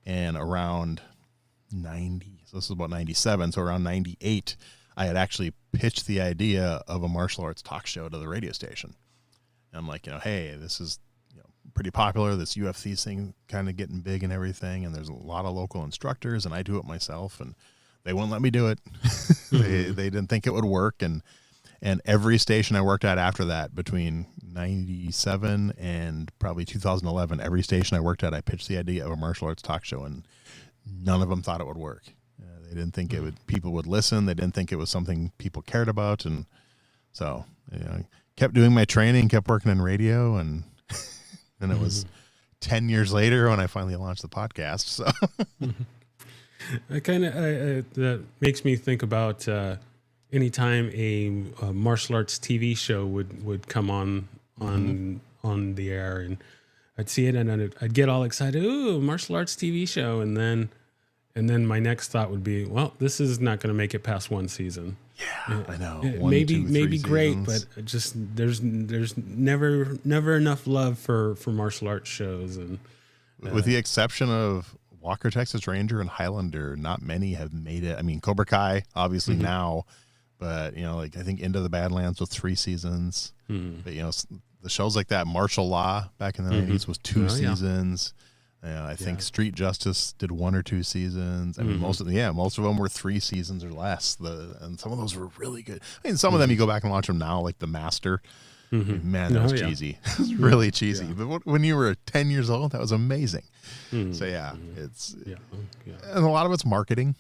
And around 90, so this is about 97, so around 98, I had actually pitched the idea of a martial arts talk show to the radio station. And I'm like, hey, this is pretty popular, this UFC thing kind of getting big and everything, and there's a lot of local instructors, and I do it myself, and they won't let me do it. They didn't think it would work, and every station I worked at after that, between 97 and probably 2011, every station I worked at, I pitched the idea of a martial arts talk show, and none of them thought it would work. They didn't think people would listen. They didn't think it was something people cared about, and so kept doing my training, kept working in radio, and then it was 10 years later when I finally launched the podcast. So that makes me think about anytime a martial arts TV show would come on the air, and I'd see it and I'd get all excited. Ooh, martial arts TV show. And then my next thought would be, well, this is not going to make it past one season. Yeah, I know. Maybe great, but just there's never enough love for martial arts shows, and with the exception of Walker, Texas Ranger, and Highlander, not many have made it. I mean, Cobra Kai obviously now, but I think Into the Badlands with 3 seasons. But the shows like that, Martial Law back in the 90s was 2 seasons. I think Street Justice did 1 or 2 seasons. I mean, most of them were 3 seasons or less. And some of those were really good. I mean, some of them you go back and watch them now, like The Master. Man, that was cheesy. It was really cheesy. But when you were 10 years old, that was amazing. So it's and a lot of it's marketing,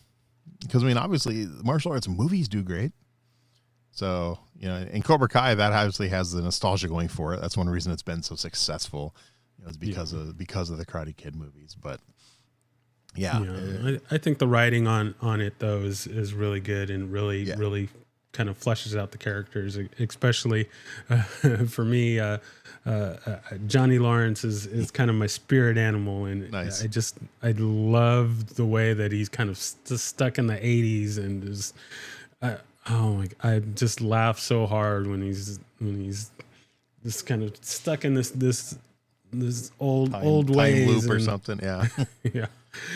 because I mean, obviously, martial arts movies do great. So in Cobra Kai, that obviously has the nostalgia going for it. That's one reason it's been so successful. It's because of the Karate Kid movies. But I think the writing on it though is really good and really kind of fleshes out the characters, especially for me. Johnny Lawrence is kind of my spirit animal, and nice. I love the way that he's kind of stuck in the 80s and is. I just laugh so hard when he's just kind of stuck in this old ways loop or something. Yeah. Yeah.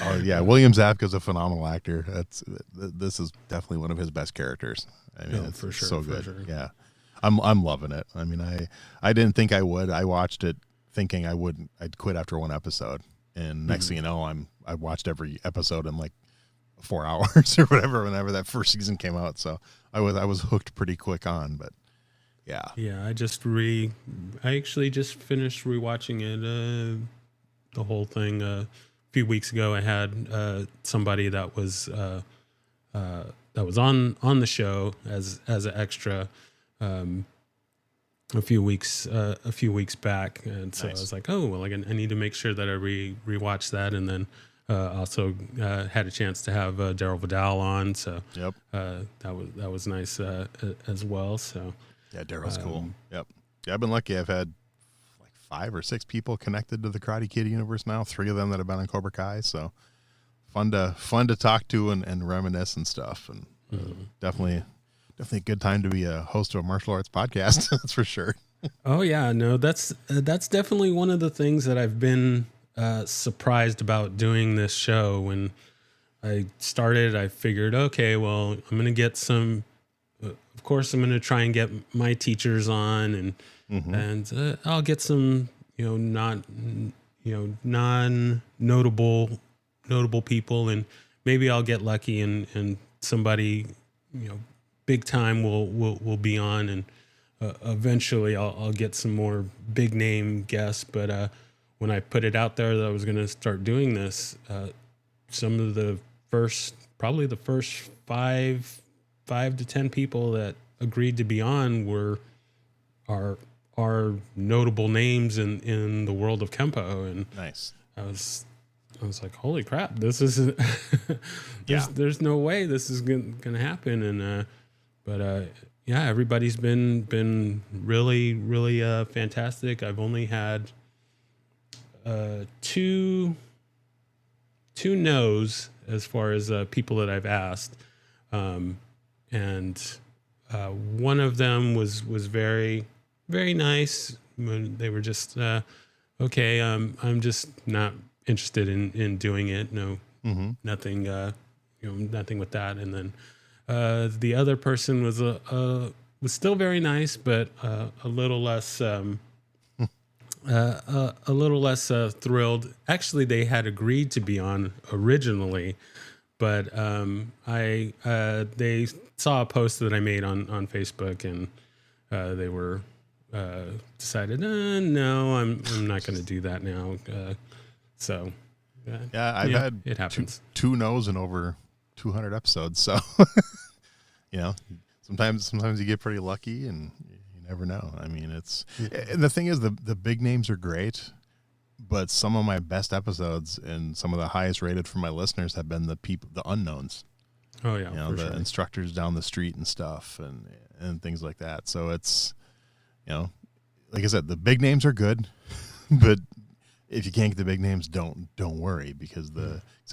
Oh yeah, William Zabka's a phenomenal actor. This is definitely one of his best characters. I mean, it's for sure, so good. Sure. Yeah, I'm loving it. I mean, I didn't think I would. I watched it thinking I wouldn't. I'd quit after 1 episode, and next thing you know, I watched every episode in like 4 hours or whatever. Whenever that first season came out, so I was hooked pretty quick on. But yeah. I actually just finished rewatching it. The whole thing. A few weeks ago, I had somebody that was on the show as an extra a few weeks back, and so nice. I was like, oh well, I need to make sure that I rewatch that, and then also had a chance to have Daryl Vidal on, so that was nice as well. So yeah, Daryl's cool. Yep. Yeah, I've been lucky. I've had 5 or 6 people connected to the Karate Kid universe now. 3 of them that have been on Cobra Kai. So fun to talk to and reminisce and stuff. And definitely a good time to be a host of a martial arts podcast. That's for sure. Oh yeah, no, that's definitely one of the things that I've been surprised about doing this show. When I started, I figured, okay, well, I'm going to get some. Of course, I'm going to try and get my teachers on, and I'll get some, non-notable people, and maybe I'll get lucky and somebody, big time will be on, and eventually I'll get some more big name guests. But when I put it out there that I was going to start doing this, some of the first 5 to 10 people that agreed to be on are notable names in the world of Kempo. And nice. I was like, holy crap, this is there's no way this is gonna happen. And but everybody's been really fantastic. I've only had two no's as far as people that I've asked, and one of them was very, very nice. They were just okay. I'm just not interested in doing it. No, nothing. Nothing with that. And then the other person was still very nice, but a little less thrilled. Actually, they had agreed to be on originally, but they saw a post that I made on Facebook, and they were decided, no, I'm not going to do that now. So I've had it happens. Two no's in over 200 episodes. So sometimes you get pretty lucky, and you never know. I mean, and the thing is, the big names are great, but some of my best episodes and some of the highest rated for my listeners have been the unknowns. Oh yeah, the instructors down the street and stuff, and things like that. So it's, like I said, the big names are good, but if you can't get the big names, don't worry, because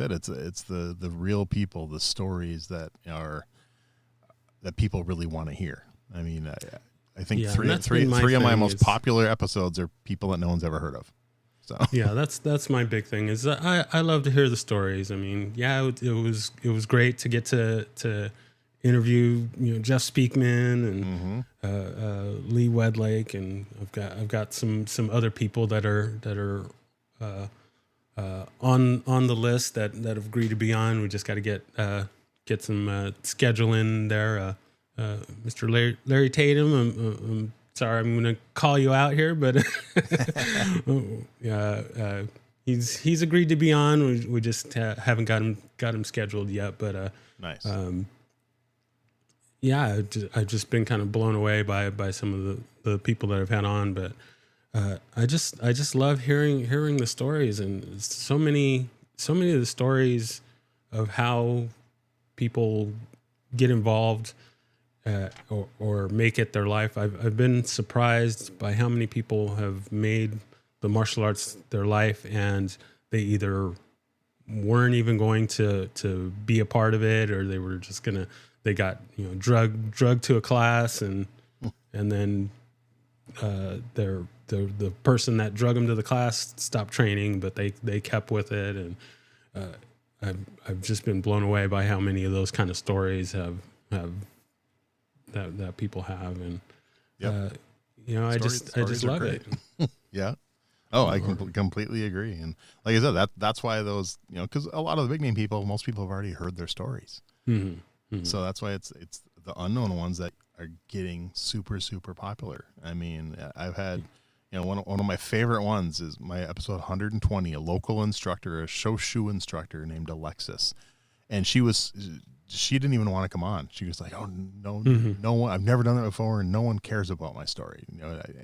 it's the real people, the stories that people really want to hear. I mean, I think three of my most popular episodes are people that no one's ever heard of. So yeah, that's my big thing, is I love to hear the stories. I mean, it was great to get to interview Jeff Speakman and Lee Wedlake, and I've got some other people that are on the list that have agreed to be on. We just got to get some schedule in there. Mr. Larry Tatum, I'm sorry, I'm going to call you out here, but he's agreed to be on. We just haven't got him scheduled yet. But Nice. Yeah, I've just been kind of blown away by some of the people that I've had on. But I just love hearing the stories, and so many of the stories of how people get involved or make it their life. I've been surprised by how many people have made the martial arts their life, and they either weren't even going to be a part of it, or they were just they got drugged to a class, and then the person that drug them to the class stopped training, but they kept with it. And I've just been blown away by how many of those kind of stories have that people have. And I just love it. Yeah. Oh, I completely agree. And like I said, that's why those, because a lot of the big name people, most people have already heard their stories. Mm-hmm. Mm-hmm. So that's why it's the unknown ones that are getting super, super popular. I mean, I've had, one of my favorite ones is my episode 120, a local instructor, a Shoshu instructor named Alexis. And she didn't even want to come on. She was like, "Oh no, no one. I've never done that before, and no one cares about my story."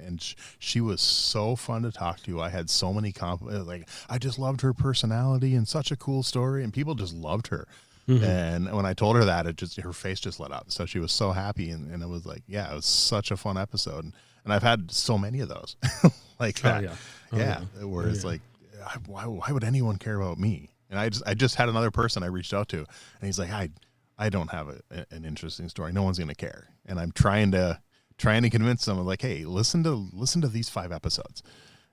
And she was so fun to talk to. I had so many compliments. Like, I just loved her personality and such a cool story, and people just loved her. Mm-hmm. And when I told her that, her face just lit up. So she was so happy, and it was like, yeah, it was such a fun episode. And I've had so many of those, like that. Where it's like, why would anyone care about me? And I just had another person I reached out to, and he's like, I don't have an interesting story. No one's going to care. And I'm trying to convince them, like, hey, listen to these 5 episodes.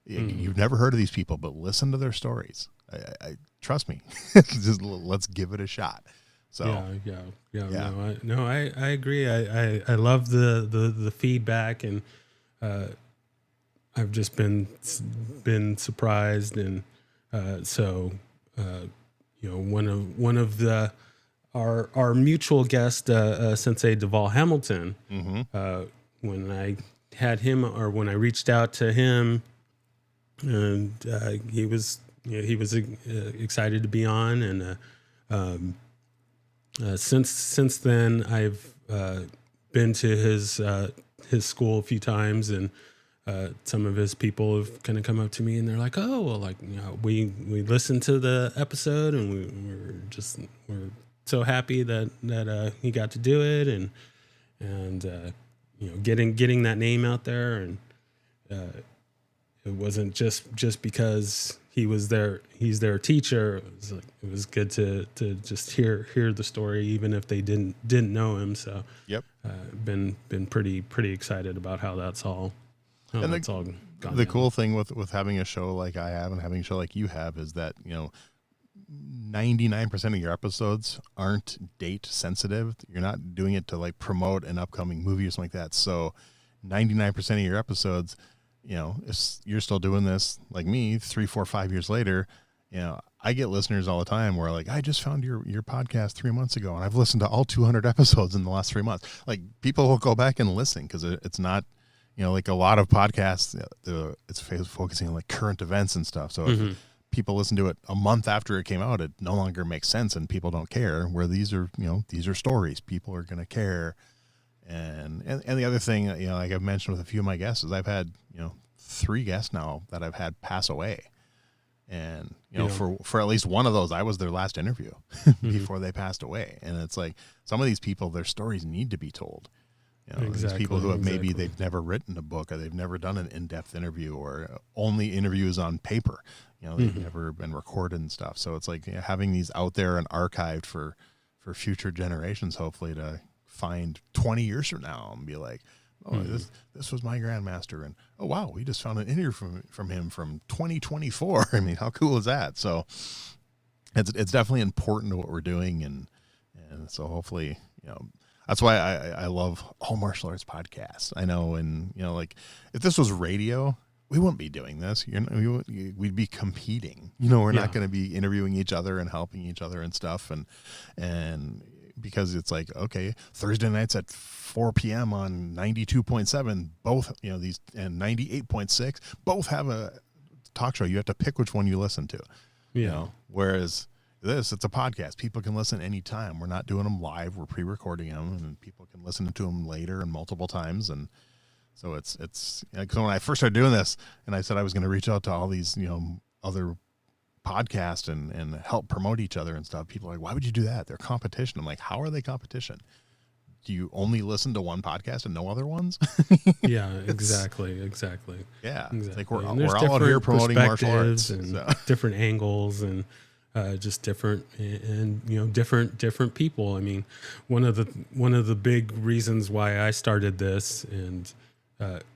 You've never heard of these people, but listen to their stories. I trust me. Just let's give it a shot. So yeah. No, I agree. I love the feedback, and I've just been surprised, and one of the our mutual guest, Sensei Deval Hamilton, when I had him, or when I reached out to him, and he was excited to be on, and since then I've been to his school a few times, and some of his people have kind of come up to me, and they're like, "Oh, well, like, we listened to the episode, and we're so happy that he got to do it, and getting that name out there, and it wasn't just because he's their teacher. It was good to just hear the story, even if they didn't know him. So yep, been pretty excited about how that's all. And that's all gone the down. Cool thing with having a show like I have and having a show like you have is that 99% of your episodes aren't date sensitive. You're not doing it to like promote an upcoming movie or something like that. So 99% of your episodes, if you're still doing this like me 3, 4, 5 years later, I get listeners all the time where like, I just found your podcast 3 months ago, and I've listened to all 200 episodes in the last 3 months. Like, people will go back and listen because it's not, like a lot of podcasts, it's focusing on like current events and stuff. So if people listen to it a month after it came out, it no longer makes sense, and people don't care. Where these are stories. People are going to care. And the other thing, like I've mentioned with a few of my guests, is I've had 3 guests now that I've had pass away, and for at least one of those, I was their last interview before they passed away. And it's like, some of these people, their stories need to be told. These people who have maybe they've never written a book, or they've never done an in-depth interview, or only interviews on paper. They've never been recorded and stuff. So it's like having these out there and archived for future generations, hopefully, to find 20 years from now and be like, oh, this was my grandmaster, and oh wow, we just found an interview from him from 2024. I mean, how cool is that? So it's definitely important to what we're doing, and so hopefully, that's why I love all martial arts podcasts. I know, and like, if this was radio, we wouldn't be doing this. We'd be competing. We're not going to be interviewing each other and helping each other and stuff. And because it's like, okay, Thursday nights at 4 p.m. on 92.7, both, these, and 98.6, both have a talk show. You have to pick which one you listen to. Whereas it's a podcast. People can listen anytime. We're not doing them live. We're pre-recording them, and people can listen to them later and multiple times. And so it's because when I first started doing this, and I said I was going to reach out to all these other podcasts and help promote each other and stuff, people are like, why would you do that? They're competition. I'm like, how are they competition? Do you only listen to one podcast and no other ones? Yeah, exactly. Yeah, exactly. It's like we're all out here promoting martial arts and different angles and just different and different people. I mean, one of the big reasons why I started this, and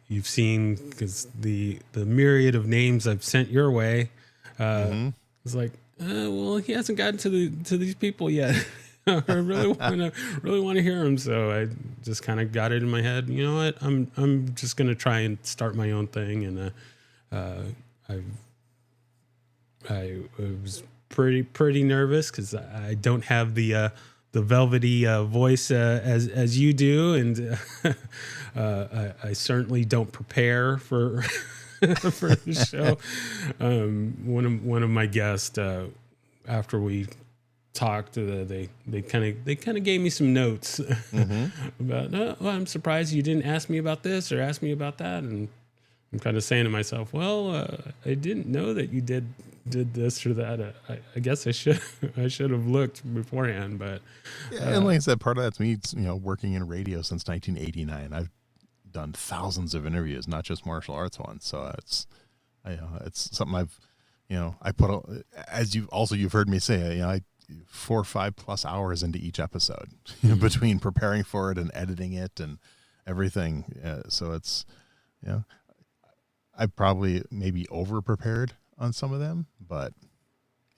you've seen, because the myriad of names I've sent your way, it's like, well, he hasn't gotten to these people yet. I really want to hear him. So I just kind of got it in my head. You know what? I'm just gonna try and start my own thing. And I was pretty nervous because I don't have the velvety voice as you do, and I certainly don't prepare for for the show. One of my guests, after we talked, they kind of gave me some notes about, well, I'm surprised you didn't ask me about this or ask me about that, and I'm kind of saying to myself, well, I didn't know that you did this or that. I guess I should have looked beforehand, but and like I said, part of that's me, working in radio since 1989. I've done thousands of interviews, not just martial arts ones. So it's something I put, as you've heard me say, I 4 or 5 plus hours into each episode between preparing for it and editing it and everything. So it's, I probably maybe over prepared on some of them, but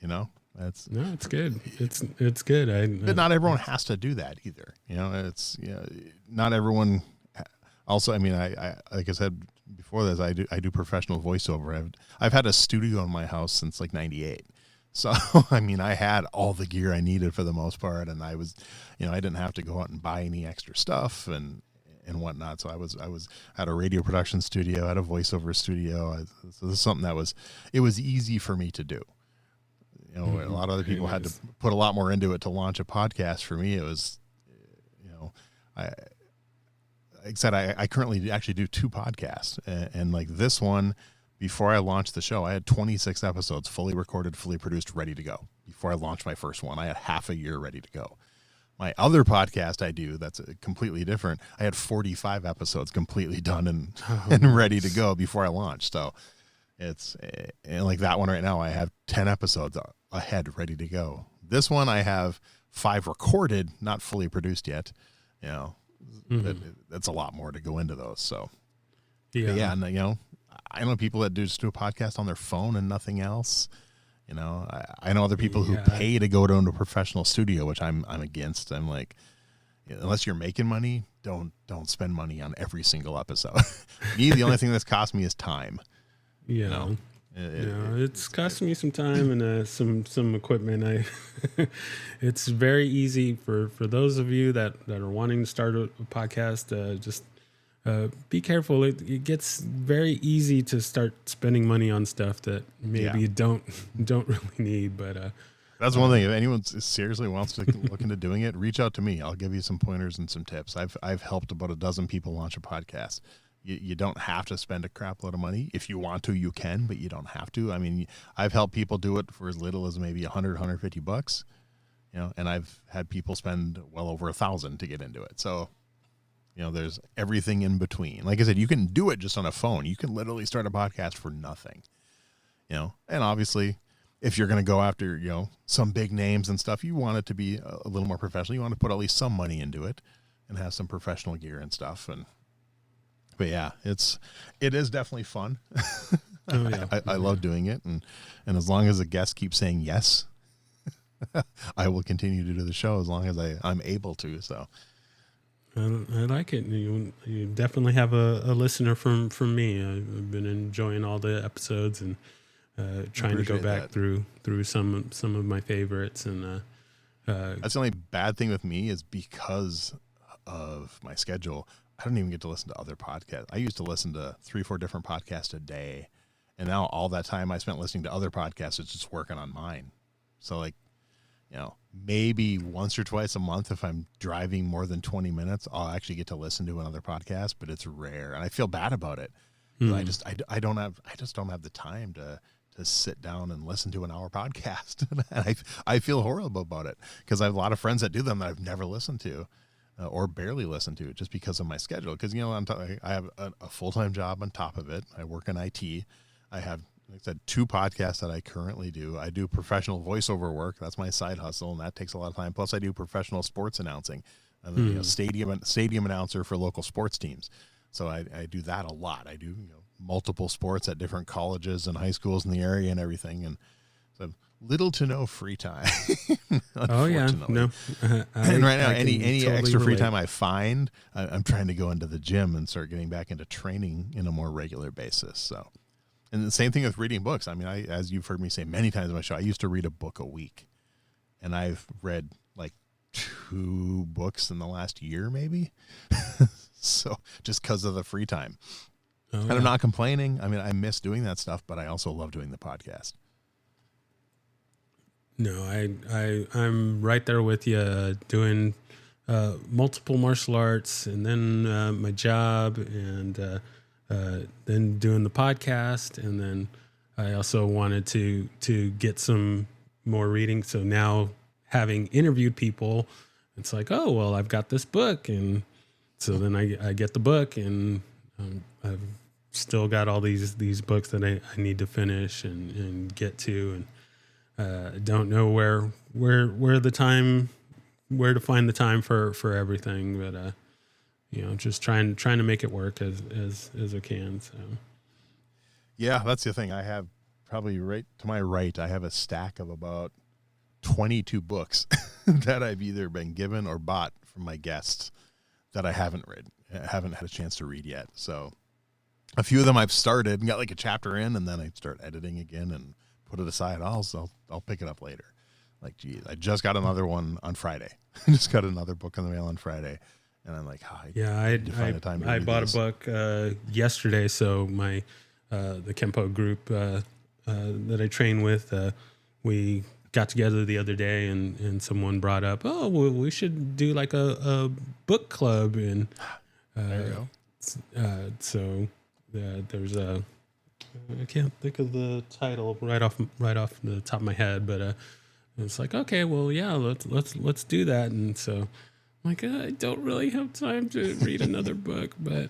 it's good. It's good. But not everyone has to do that either. Not everyone. Also, I mean, I like I said before this, I do professional voiceover. I've had a studio in my house since like had So, I mean, I had all the gear I needed for the most part, and I was, I didn't have to go out and buy any extra stuff and whatnot. So I was at a radio production studio, at a voiceover studio. So this is something it was easy for me to do. A lot of other people had to put a lot more into it to launch a podcast. For me, it was, like I said, I currently actually do 2 podcasts, and like this one, before I launched the show, I had 26 episodes fully recorded, fully produced, ready to go. Before I launched my first one, I had half a year ready to go. My other podcast I do, that's completely different, I had 45 episodes completely done and ready to go before I launched. So it's and like that one right now, I have 10 episodes ahead ready to go. This one I have 5 recorded, not fully produced yet. That's a lot more to go into those. So and I know people that just do a podcast on their phone and nothing else. I know other people who pay to go to a professional studio, which I'm against. I'm like, unless you're making money, don't spend money on every single episode. Me, the only thing that's cost me is time. It's cost me some time and some equipment. It's very easy for those of you that are wanting to start a podcast. Just be careful. It gets very easy to start spending money on stuff that maybe you don't really need. But that's one thing. If anyone seriously wants to look into doing it, reach out to me. I'll give you some pointers and some tips. I've helped about a dozen people launch a podcast. You don't have to spend a crap load of money. If you want to, you can, but you don't have to. I mean, I've helped people do it for as little as maybe $150, and I've had people spend well over $1,000 to get into it. So, there's everything in between. Like I said, you can do it just on a phone. You can literally start a podcast for nothing, and obviously if you're going to go after, some big names and stuff, you want it to be a little more professional. You want to put at least some money into it and have some professional gear and stuff. But yeah, it is definitely fun. I love doing it. And as long as the guests keep saying yes, I will continue to do the show as long as I'm able to. So I like it. You definitely have a listener from me. I've been enjoying all the episodes and trying to go back through some of my favorites. And that's the only bad thing with me is because of my schedule. I don't even get to listen to other podcasts. I used to listen to 3-4 different podcasts a day, and now all that time I spent listening to other podcasts is just working on mine. So like, maybe once or twice a month, if I'm driving more than 20 minutes, I'll actually get to listen to another podcast, but it's rare. And I feel bad about it. I just don't have the time to sit down and listen to an hour podcast. And I feel horrible about it because I have a lot of friends that do them that I've never listened to or barely listened to just because of my schedule. Because, I have a full-time job on top of it. I work in IT. I have, like I said, 2 podcasts that I currently do. I do professional voiceover work. That's my side hustle, and that takes a lot of time. Plus, I do professional sports announcing. I'm a stadium announcer for local sports teams. So I do that a lot. I do multiple sports at different colleges and high schools in the area and everything. And so little to no free time. Oh yeah, no. And right now, any totally extra free time I find, I'm trying to go into the gym and start getting back into training in a more regular basis. So. And the same thing with reading books. I mean, as you've heard me say many times on my show, I used to read a book a week. And I've read like 2 books in the last year, maybe. So just because of the free time. Oh, and I'm not complaining. I mean, I miss doing that stuff, but I also love doing the podcast. No, I'm right there with you, doing multiple martial arts and then my job and then doing the podcast, and then I also wanted to get some more reading. So now, having interviewed people, it's like, oh well, I've got this book, and so then I get the book, and I've still got all these books that I need to finish and get to, and don't know where to find the time for everything, but just trying to make it work as I can. So, yeah, that's the thing. I have probably right to my right, I have a stack of about 22 books that I've either been given or bought from my guests that I haven't had a chance to read yet. So, a few of them I've started and got like a chapter in, and then I start editing again and put it aside. I'll pick it up later. Like, geez, I just got another one on Friday. I just got another book in the mail on Friday. And I'm like, I bought a book yesterday. So my the Kempo group that I train with, we got together the other day, and someone brought up, oh, well, we should do like a book club, and there you go. So there's I can't think of the title right off the top of my head, but it's like, okay, well, yeah, let's do that, and so. Like, I don't really have time to read another book, but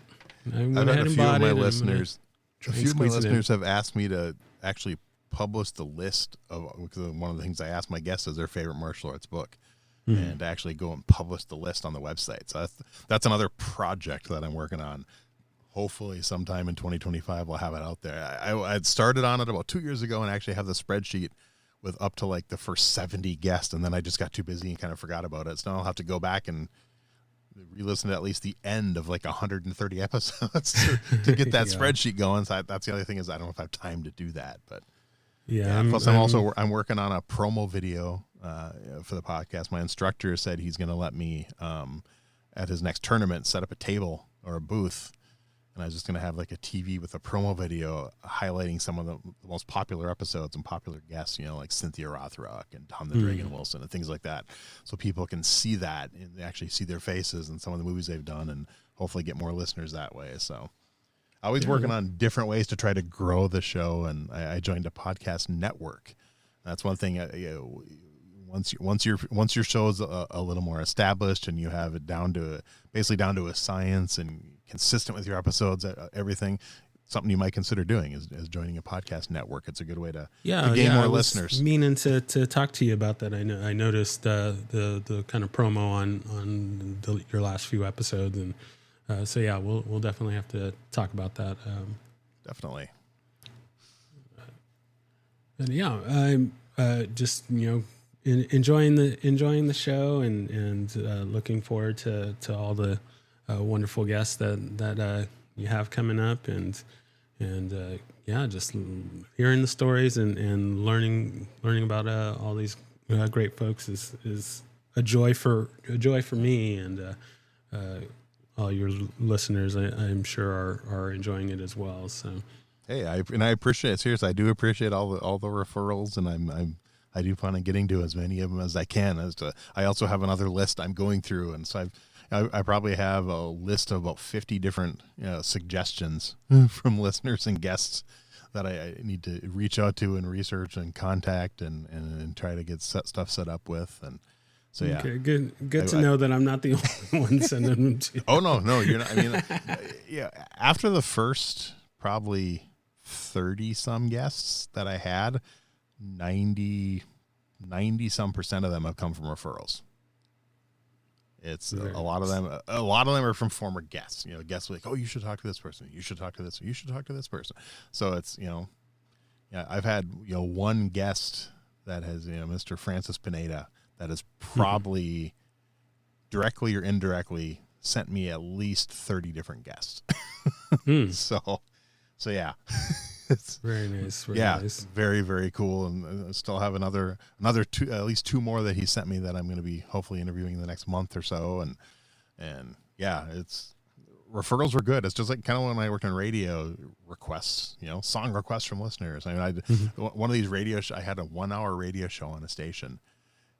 I went ahead and bought it. A few of my listeners have asked me to actually publish the list of, because one of the things I ask my guests is their favorite martial arts book, and actually go and publish the list on the website. So that's another project that I'm working on. Hopefully sometime in 2025 we'll have it out there. I had started on it about 2 years ago and actually have the spreadsheet with up to like the first 70 guests, and then I just got too busy and kind of forgot about it. So now I'll have to go back and re-listen to at least the end of like 130 episodes to get that spreadsheet going. So that's the other thing, is I don't know if I have time to do that, but plus I'm working on a promo video for the podcast. My instructor said he's going to let me at his next tournament set up a table or a booth, and I was just going to have like a TV with a promo video highlighting some of the most popular episodes and popular guests, like Cynthia Rothrock and Tom the Dragon Wilson and things like that. So people can see that and they actually see their faces and some of the movies they've done, and hopefully get more listeners that way. So always working on different ways to try to grow the show. And I joined a podcast network. That's one thing. Once your show is a little more established and you have it down to a science and consistent with your episodes, everything, something you might consider doing is joining a podcast network. It's a good way to gain more listeners. Meaning to talk to you about that. I noticed the kind of promo on your last few episodes, and so yeah, we'll definitely have to talk about that. Definitely. And yeah, I'm just enjoying the show and looking forward to all the wonderful guests that you have coming up, and just hearing the stories and learning about all these great folks is a joy for me, and all your listeners, I'm sure are enjoying it as well. So, hey, I appreciate it. Seriously, I do appreciate all the referrals, and I do plan on getting to as many of them as I can. I also have another list I'm going through, and so I probably have a list of about 50 different suggestions from listeners and guests that I need to reach out to and research and contact and try to get stuff set up with. And so, yeah. Okay, good to know that I'm not the only one sending them to you. Oh, no, you're not. I mean, yeah, after the first probably 30 some guests that I had, 90 some % of them have come from referrals. It's a lot of them are from former guests. Guests like, oh, you should talk to this person. You should talk to this. You should talk to this person. So it's, I've had, one guest that has, Mr. Francis Pineda, that has probably directly or indirectly sent me at least 30 different guests. So yeah. It's very nice. Nice. Very, very cool. And I still have another two, at least two more that he sent me that I'm going to be hopefully interviewing in the next month or so. And yeah, referrals were good. It's just like kind of when I worked on radio requests, song requests from listeners. I mean, one of these I had a 1 hour radio show on a station,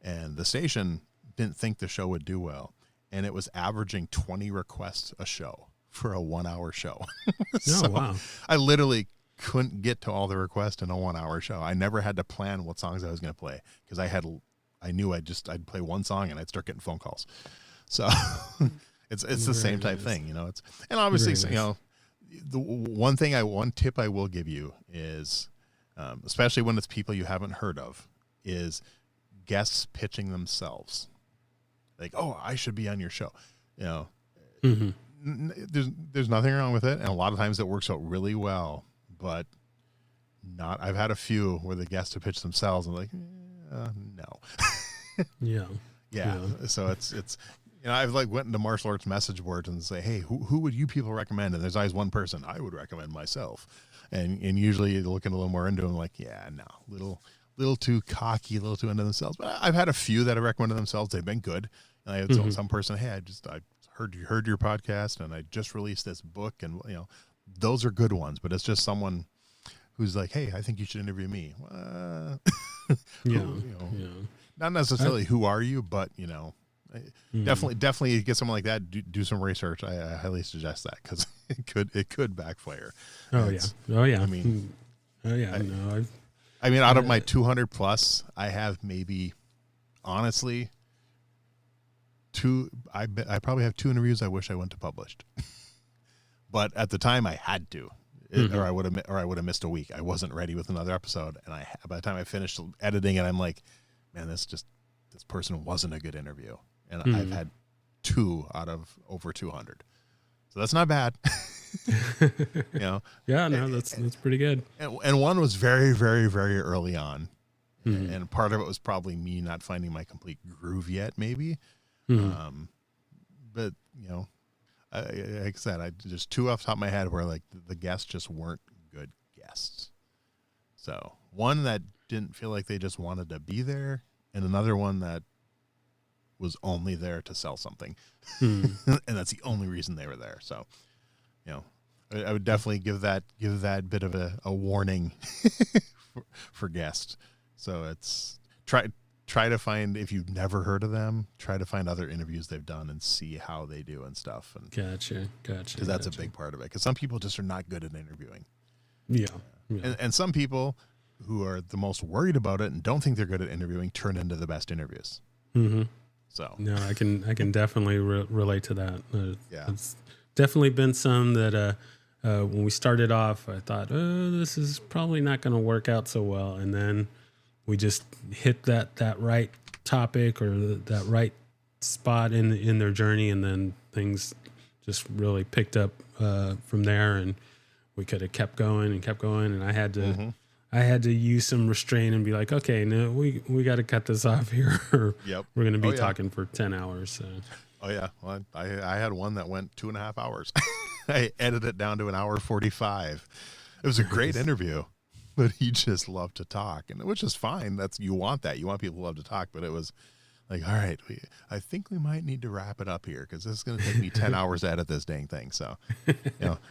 and the station didn't think the show would do well. And it was averaging 20 requests a show for a 1 hour show. So wow. I literally couldn't get to all the requests in a 1 hour show. I never had to plan what songs I was going to play because I knew I'd play one song and I'd start getting phone calls. So it's the same type thing, it's, and obviously, nice. The one tip I will give you is, especially when it's people you haven't heard of, is guests pitching themselves. Like, oh, I should be on your show. There's nothing wrong with it. And a lot of times it works out really well. But I've had a few where the guests have pitched themselves and like, no. Yeah. So it's I've went into martial arts message boards and say, hey, who would you people recommend? And there's always one person I would recommend myself. And usually you're looking a little more into them, like, yeah, no, little too cocky, a little too into themselves. But I've had a few that have recommended themselves. They've been good. And I had some person, hey, I heard your podcast and I just released this book, and those are good ones, but it's just someone who's like, hey, I think you should interview me. Not necessarily who are you, but definitely get someone like that. Do some research. I highly suggest that because it could backfire. Oh yeah. I mean, out of my 200 plus, I have maybe, honestly, I probably have 2 interviews I wish I went to published. But at the time I had to, or I would have missed a week. I wasn't ready with another episode, and by the time I finished editing it, I'm like, man, this person wasn't a good interview, and I've had 2 out of over 200, so that's not bad. Yeah, no, that's pretty good. And one was very, very, very early on, and part of it was probably me not finding my complete groove yet, maybe. But like I said, just 2 off the top of my head where like the guests just weren't good guests. So one that didn't feel like they just wanted to be there, and another one that was only there to sell something, and that's the only reason they were there. So, I would definitely give that bit of a warning for guests. So it's try to find, if you've never heard of them, try to find other interviews they've done and see how they do and stuff. And Gotcha. Because that's a big part of it. Because some people just are not good at interviewing. Yeah. And some people who are the most worried about it and don't think they're good at interviewing turn into the best interviews. So no, I can definitely relate to that. Yeah, it's definitely been some that when we started off, I thought, oh, this is probably not going to work out so well, and then we just hit that right topic or that right spot in their journey, and then things just really picked up from there, and we could have kept going, and I had to use some restraint and be like, okay, no, we got to cut this off here. Or Yep. We're going to be talking for 10 hours. So. Oh yeah, well, I had one that went 2.5 hours. I edited it down to an hour 45. It was a great Nice. interview, but he just loved to talk, and which is fine. That's you want that. You want people who love to talk, but it was like, all right, I think we might need to wrap it up here because this is going to take me 10 hours to edit this dang thing. So,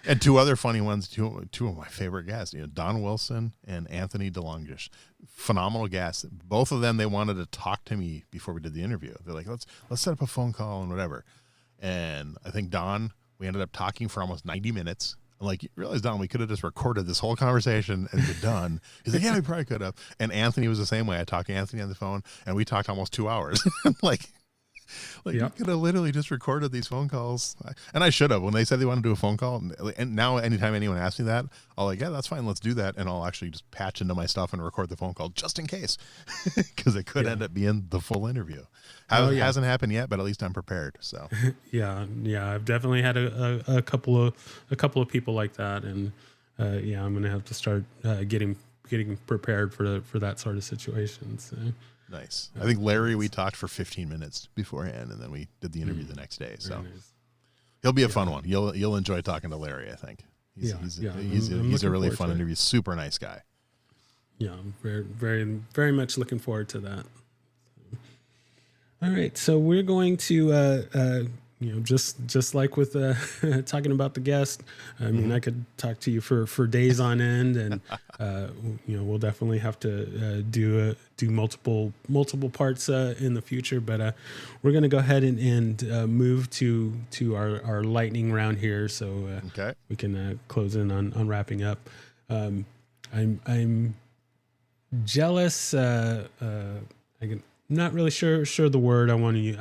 and two other funny ones, two of my favorite guests, Don Wilson and Anthony DeLongish, phenomenal guests. Both of them, they wanted to talk to me before we did the interview. They're like, let's set up a phone call and whatever. And I think Don, we ended up talking for almost 90 minutes. I'm like, you realize, Don, we could have just recorded this whole conversation and been done. He's like, yeah, we probably could have. And Anthony was the same way. I talked to Anthony on the phone, and we talked almost 2 hours. I'm like Yep. you could have literally just recorded these phone calls. And I should have. When they said they wanted to do a phone call, and now anytime anyone asks me that, I'll like, yeah, that's fine, let's do that. And I'll actually just patch into my stuff and record the phone call just in case, because it could end up being the full interview. Hasn't happened yet, but at least I'm prepared. So Yeah, I've definitely had a couple of people like that, and I'm gonna have to start getting prepared for that sort of situation. So nice. I think Larry, we talked for 15 minutes beforehand, and then we did the interview the next day. So nice. he'll be a fun one. You'll enjoy talking to Larry, I think. He's a really fun interview. Super nice guy. Yeah, I'm very, very, very much looking forward to that. All right, so we're going to, just like with talking about the guest. I mean, I could talk to you for days on end, and we'll definitely have to do multiple parts in the future. But we're going to go ahead and move to our lightning round here, so we can close in on wrapping up. I'm jealous. Not really sure the word I want to use.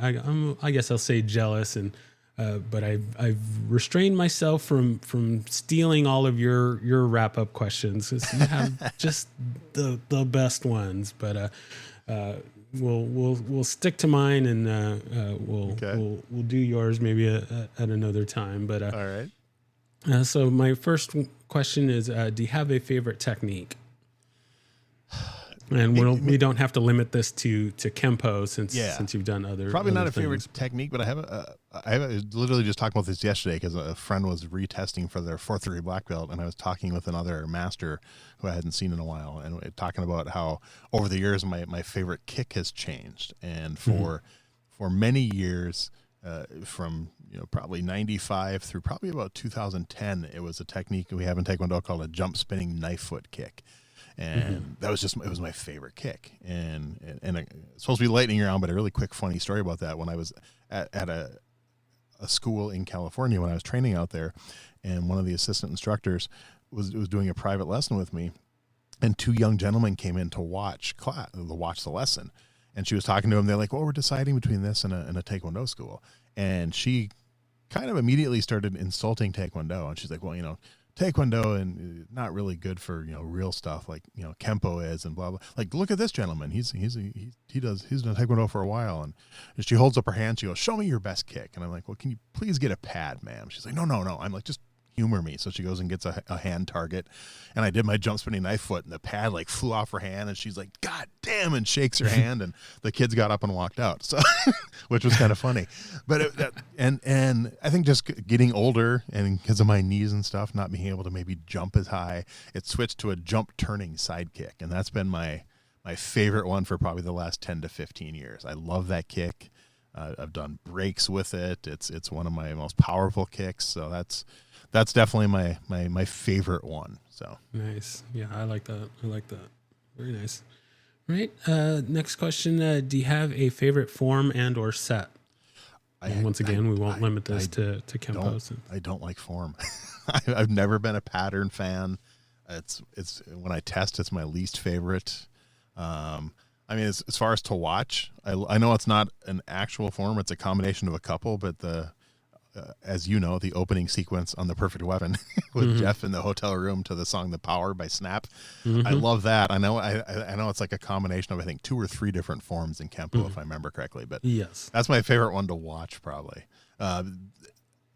I guess I'll say jealous, and but I've restrained myself from stealing all of your wrap up questions, because you have just the best ones. But we'll stick to mine, and we'll do yours maybe at another time. But all right. So my first question is, do you have a favorite technique? And we don't have to limit this to Kempo since you've done other. Probably other not a things. favorite technique, but I have literally just talked about this yesterday because a friend was retesting for their 4th degree black belt, and I was talking with another master who I hadn't seen in a while, and talking about how over the years my favorite kick has changed, and for many years, from probably 95 through probably about 2010, it was a technique we have in Taekwondo called a jump spinning knife foot kick. And that was it was my favorite kick, and it's supposed to be lightning round, but a really quick funny story about that. When I was at a school in California, when I was training out there, and one of the assistant instructors was doing a private lesson with me, and 2 young gentlemen came in to watch the lesson, and she was talking to them. They're like, well, we're deciding between this and a Taekwondo school, and she kind of immediately started insulting Taekwondo, and she's like, well, Taekwondo and not really good for real stuff like Kempo is, and blah blah. Like, look at this gentleman. He's done Taekwondo for a while, and she holds up her hand. She goes, "Show me your best kick." And I'm like, "Well, can you please get a pad, ma'am?" She's like, "No." I'm like, "Just humor me." So she goes and gets a hand target, and I did my jump spinning knife foot, and the pad like flew off her hand, and she's like, "God damn!" and shakes her hand, and the kids got up and walked out. So, which was kind of funny, but and I think just getting older, and because of my knees and stuff, not being able to maybe jump as high, it switched to a jump turning side kick, and that's been my favorite one for probably the last 10 to 15 years. I love that kick. I've done breaks with it. It's one of my most powerful kicks. So that's definitely my favorite one. So nice. Yeah, I like that. Very nice. Right. Next question. Do you have a favorite form and or set? Once again, we won't limit this to Kempo. I don't like form. I've never been a pattern fan. It's when I test, it's my least favorite. I mean, as far as to watch, I know it's not an actual form. It's a combination of a couple, but as you know, the opening sequence on The Perfect Weapon with Jeff in the hotel room to the song "The Power" by Snap. I love that. I know it's like a combination of, I think, 2 or 3 different forms in Kempo, if I remember correctly. But yes, that's my favorite one to watch, probably.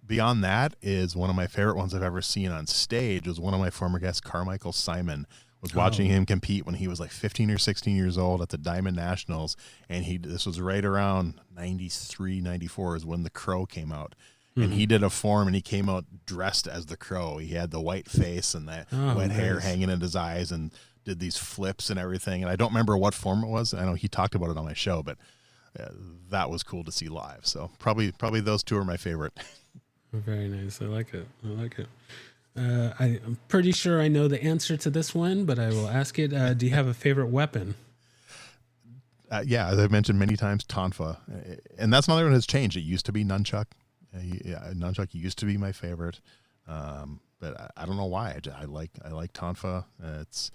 Beyond that is one of my favorite ones I've ever seen on stage was one of my former guests, Carmichael Simon, was watching him compete when he was like 15 or 16 years old at the Diamond Nationals. And this was right around 93, 94 is when The Crow came out. And he did a form and he came out dressed as the Crow. He had the white face and that wet hair hanging in his eyes and did these flips and everything. And I don't remember what form it was. I know he talked about it on my show, but that was cool to see live. So probably those two are my favorite. Very nice. I like it. I'm pretty sure I know the answer to this one, but I will ask it. Do you have a favorite weapon? Yeah, as I've mentioned many times, Tonfa. And that's another one that's changed. It used to be Nunchuck. Nunchuck used to be my favorite, but I don't know why. I like Tonfa. It's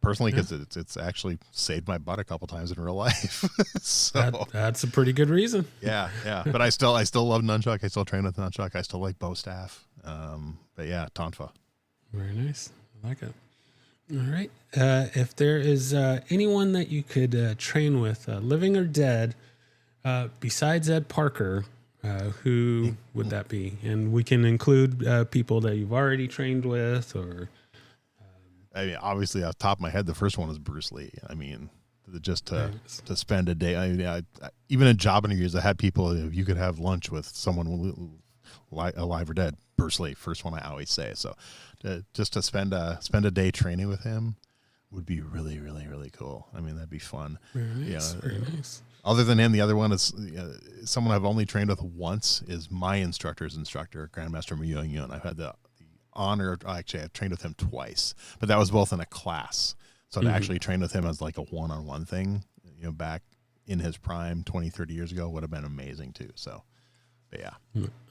personally because it's actually saved my butt a couple times in real life. So that's a pretty good reason. Yeah. But I still love Nunchuck. I still train with Nunchuck. I still like bow staff. But yeah, Tonfa. Very nice. I like it. All right. If there is anyone that you could train with, living or dead, besides Ed Parker. Who would that be? And we can include people that you've already trained with, or. I mean, obviously, off the top of my head, the first one is Bruce Lee. I mean, just to spend a day. I mean, even in job interviews, I had people. If you could have lunch with someone alive or dead, Bruce Lee, first one I always say. So, just to spend a day training with him would be really, really, really cool. I mean, that'd be fun. Very nice. Very nice. Other than him, the other one is someone I've only trained with once is my instructor's instructor, Grandmaster Muyong Yun. I've had the honor, actually I've trained with him twice, but that was both in a class. So to actually train with him as like a one-on-one thing, back in his prime 20, 30 years ago would have been amazing too. So, but yeah.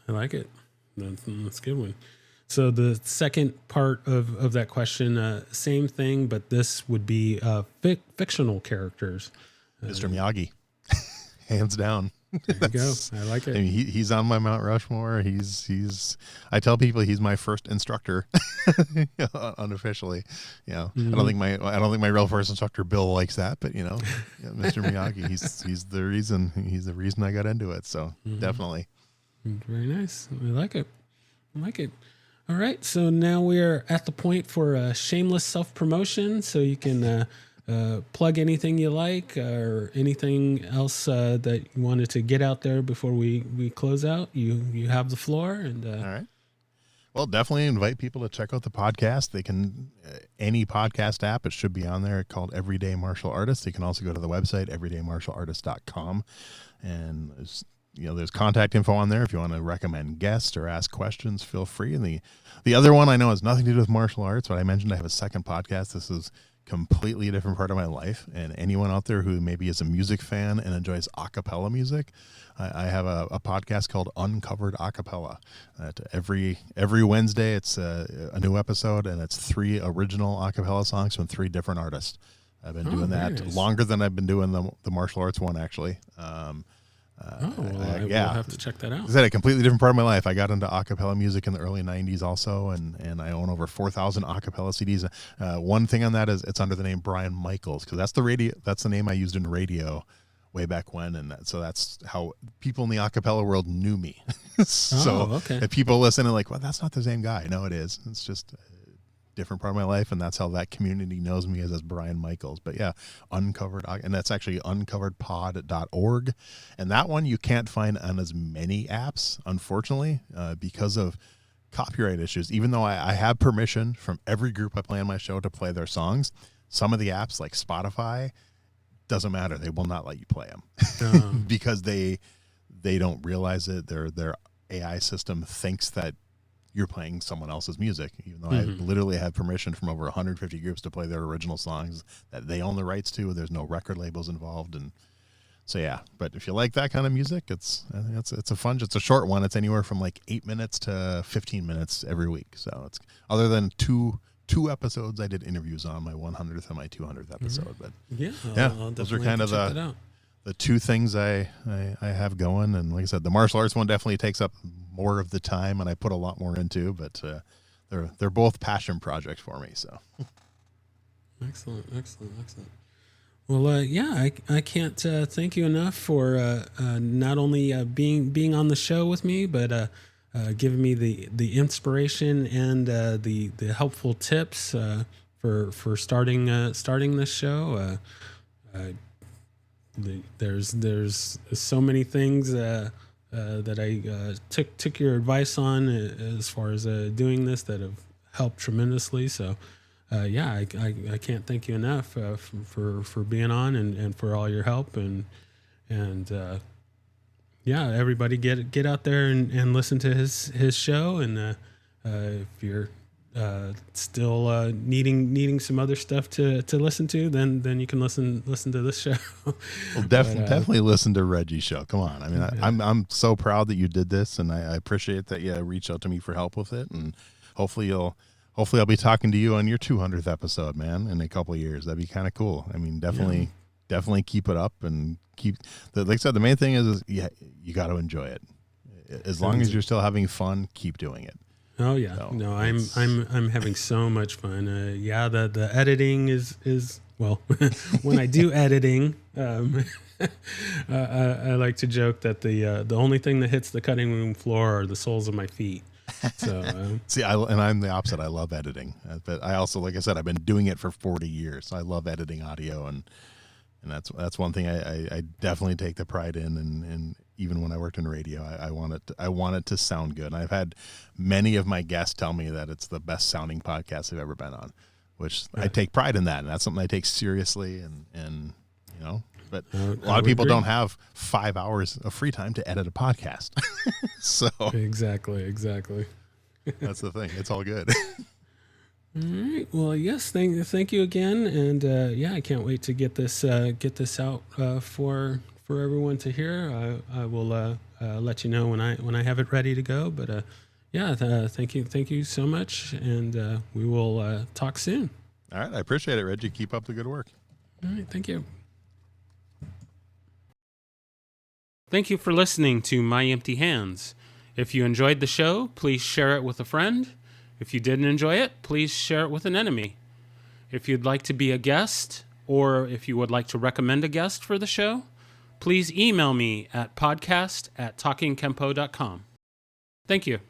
I like it. That's a good one. So the second part of that question, same thing, but this would be fictional characters. Mr. Miyagi. Hands down. There you go. I like it. I mean, he's on my Mount Rushmore. I tell people he's my first instructor, unofficially. I don't think my real first instructor Bill likes that, but Mr. Miyagi, he's the reason I got into it. So definitely. Very nice. I like it. All right. So now we're at the point for shameless self-promotion. So you can plug anything you like or anything else that you wanted to get out there before we close out. You have the floor. And all right. Well, definitely invite people to check out the podcast. They can, any podcast app, it should be on there, called Everyday Martial Artist. You can also go to the website, everydaymartialartist.com. And there's contact info on there. If you want to recommend guests or ask questions, feel free. And the other one I know has nothing to do with martial arts, but I mentioned I have a second podcast. This is completely different part of my life, and anyone out there who maybe is a music fan and enjoys a cappella music, I have a podcast called Uncovered Acapella. Every Wednesday it's a new episode, and it's 3 original a cappella songs from 3 different artists. I've been doing that longer than I've been doing the martial arts one, actually. We'll have to check that out. Is that a completely different part of my life? I got into a cappella music in the early 90s also, and I own over 4,000 a cappella CDs. One thing on that is it's under the name Brian Michaels, because that's the name I used in radio way back when, and so that's how people in the a cappella world knew me. If people listen and like, well, that's not the same guy. No, it is. It's just different part of my life, and that's how that community knows me as Brian Michaels. But yeah, Uncovered, and that's actually uncoveredpod.org, and that one you can't find on as many apps, unfortunately, because of copyright issues. Even though I have permission from every group I play on my show to play their songs, some of the apps like Spotify, doesn't matter, they will not let you play them because they don't realize it. Their AI system thinks that you're playing someone else's music, even though I literally have permission from over 150 groups to play their original songs that they own the rights to. There's no record labels involved. And so, yeah, but if you like that kind of music, it's a short one. It's anywhere from like 8 minutes to 15 minutes every week. So it's other than two episodes I did interviews on, my 100th and my 200th episode. But I'll those are kind of the two things I have going. And like I said, the martial arts one definitely takes up more of the time, and I put a lot more into, but they're both passion projects for me. So excellent. Well, I can't thank you enough for not only being on the show with me, but giving me the inspiration and the helpful tips for starting this show. There's so many things that I took your advice on as far as doing this that have helped tremendously. So I can't thank you enough for being on and for all your help and everybody get out there and listen to his show, and if you're still needing some other stuff to listen to, then you can listen to this show. Well, definitely listen to Reggie's show. Come on. I mean, I'm so proud that you did this, and I appreciate that you reached out to me for help with it, and hopefully I'll be talking to you on your 200th episode, man, in a couple of years. That'd be kind of cool. I mean, definitely keep it up and like I said, the main thing is you got to enjoy it. As long as you're still having fun, keep doing it. Oh yeah, so no, I'm having so much fun. The editing is well, when I do editing, I like to joke that the only thing that hits the cutting room floor are the soles of my feet. So see, I'm the opposite. I love editing, but I also, like I said, I've been doing it for 40 years. I love editing audio, and that's one thing I definitely take the pride in, and even when I worked in radio, I want it to sound good. And I've had many of my guests tell me that it's the best sounding podcast they've ever been on, which I take pride in that, and that's something I take seriously. And but a lot of people don't have 5 hours of free time to edit a podcast. So exactly. That's the thing. It's all good. All right. Well, yes. Thank you again, and I can't wait to get this out for everyone to hear. I will let you know when I have it ready to go. But thank you so much, and we will talk soon. All right. I appreciate it, Reggie. Keep up the good work. All right. Thank you. Thank you for listening to My Empty Hands. If you enjoyed the show, please share it with a friend. If you didn't enjoy it, please share it with an enemy. If you'd like to be a guest, or if you would like to recommend a guest for the show, please email me at podcast@talkingkempo.com. Thank you.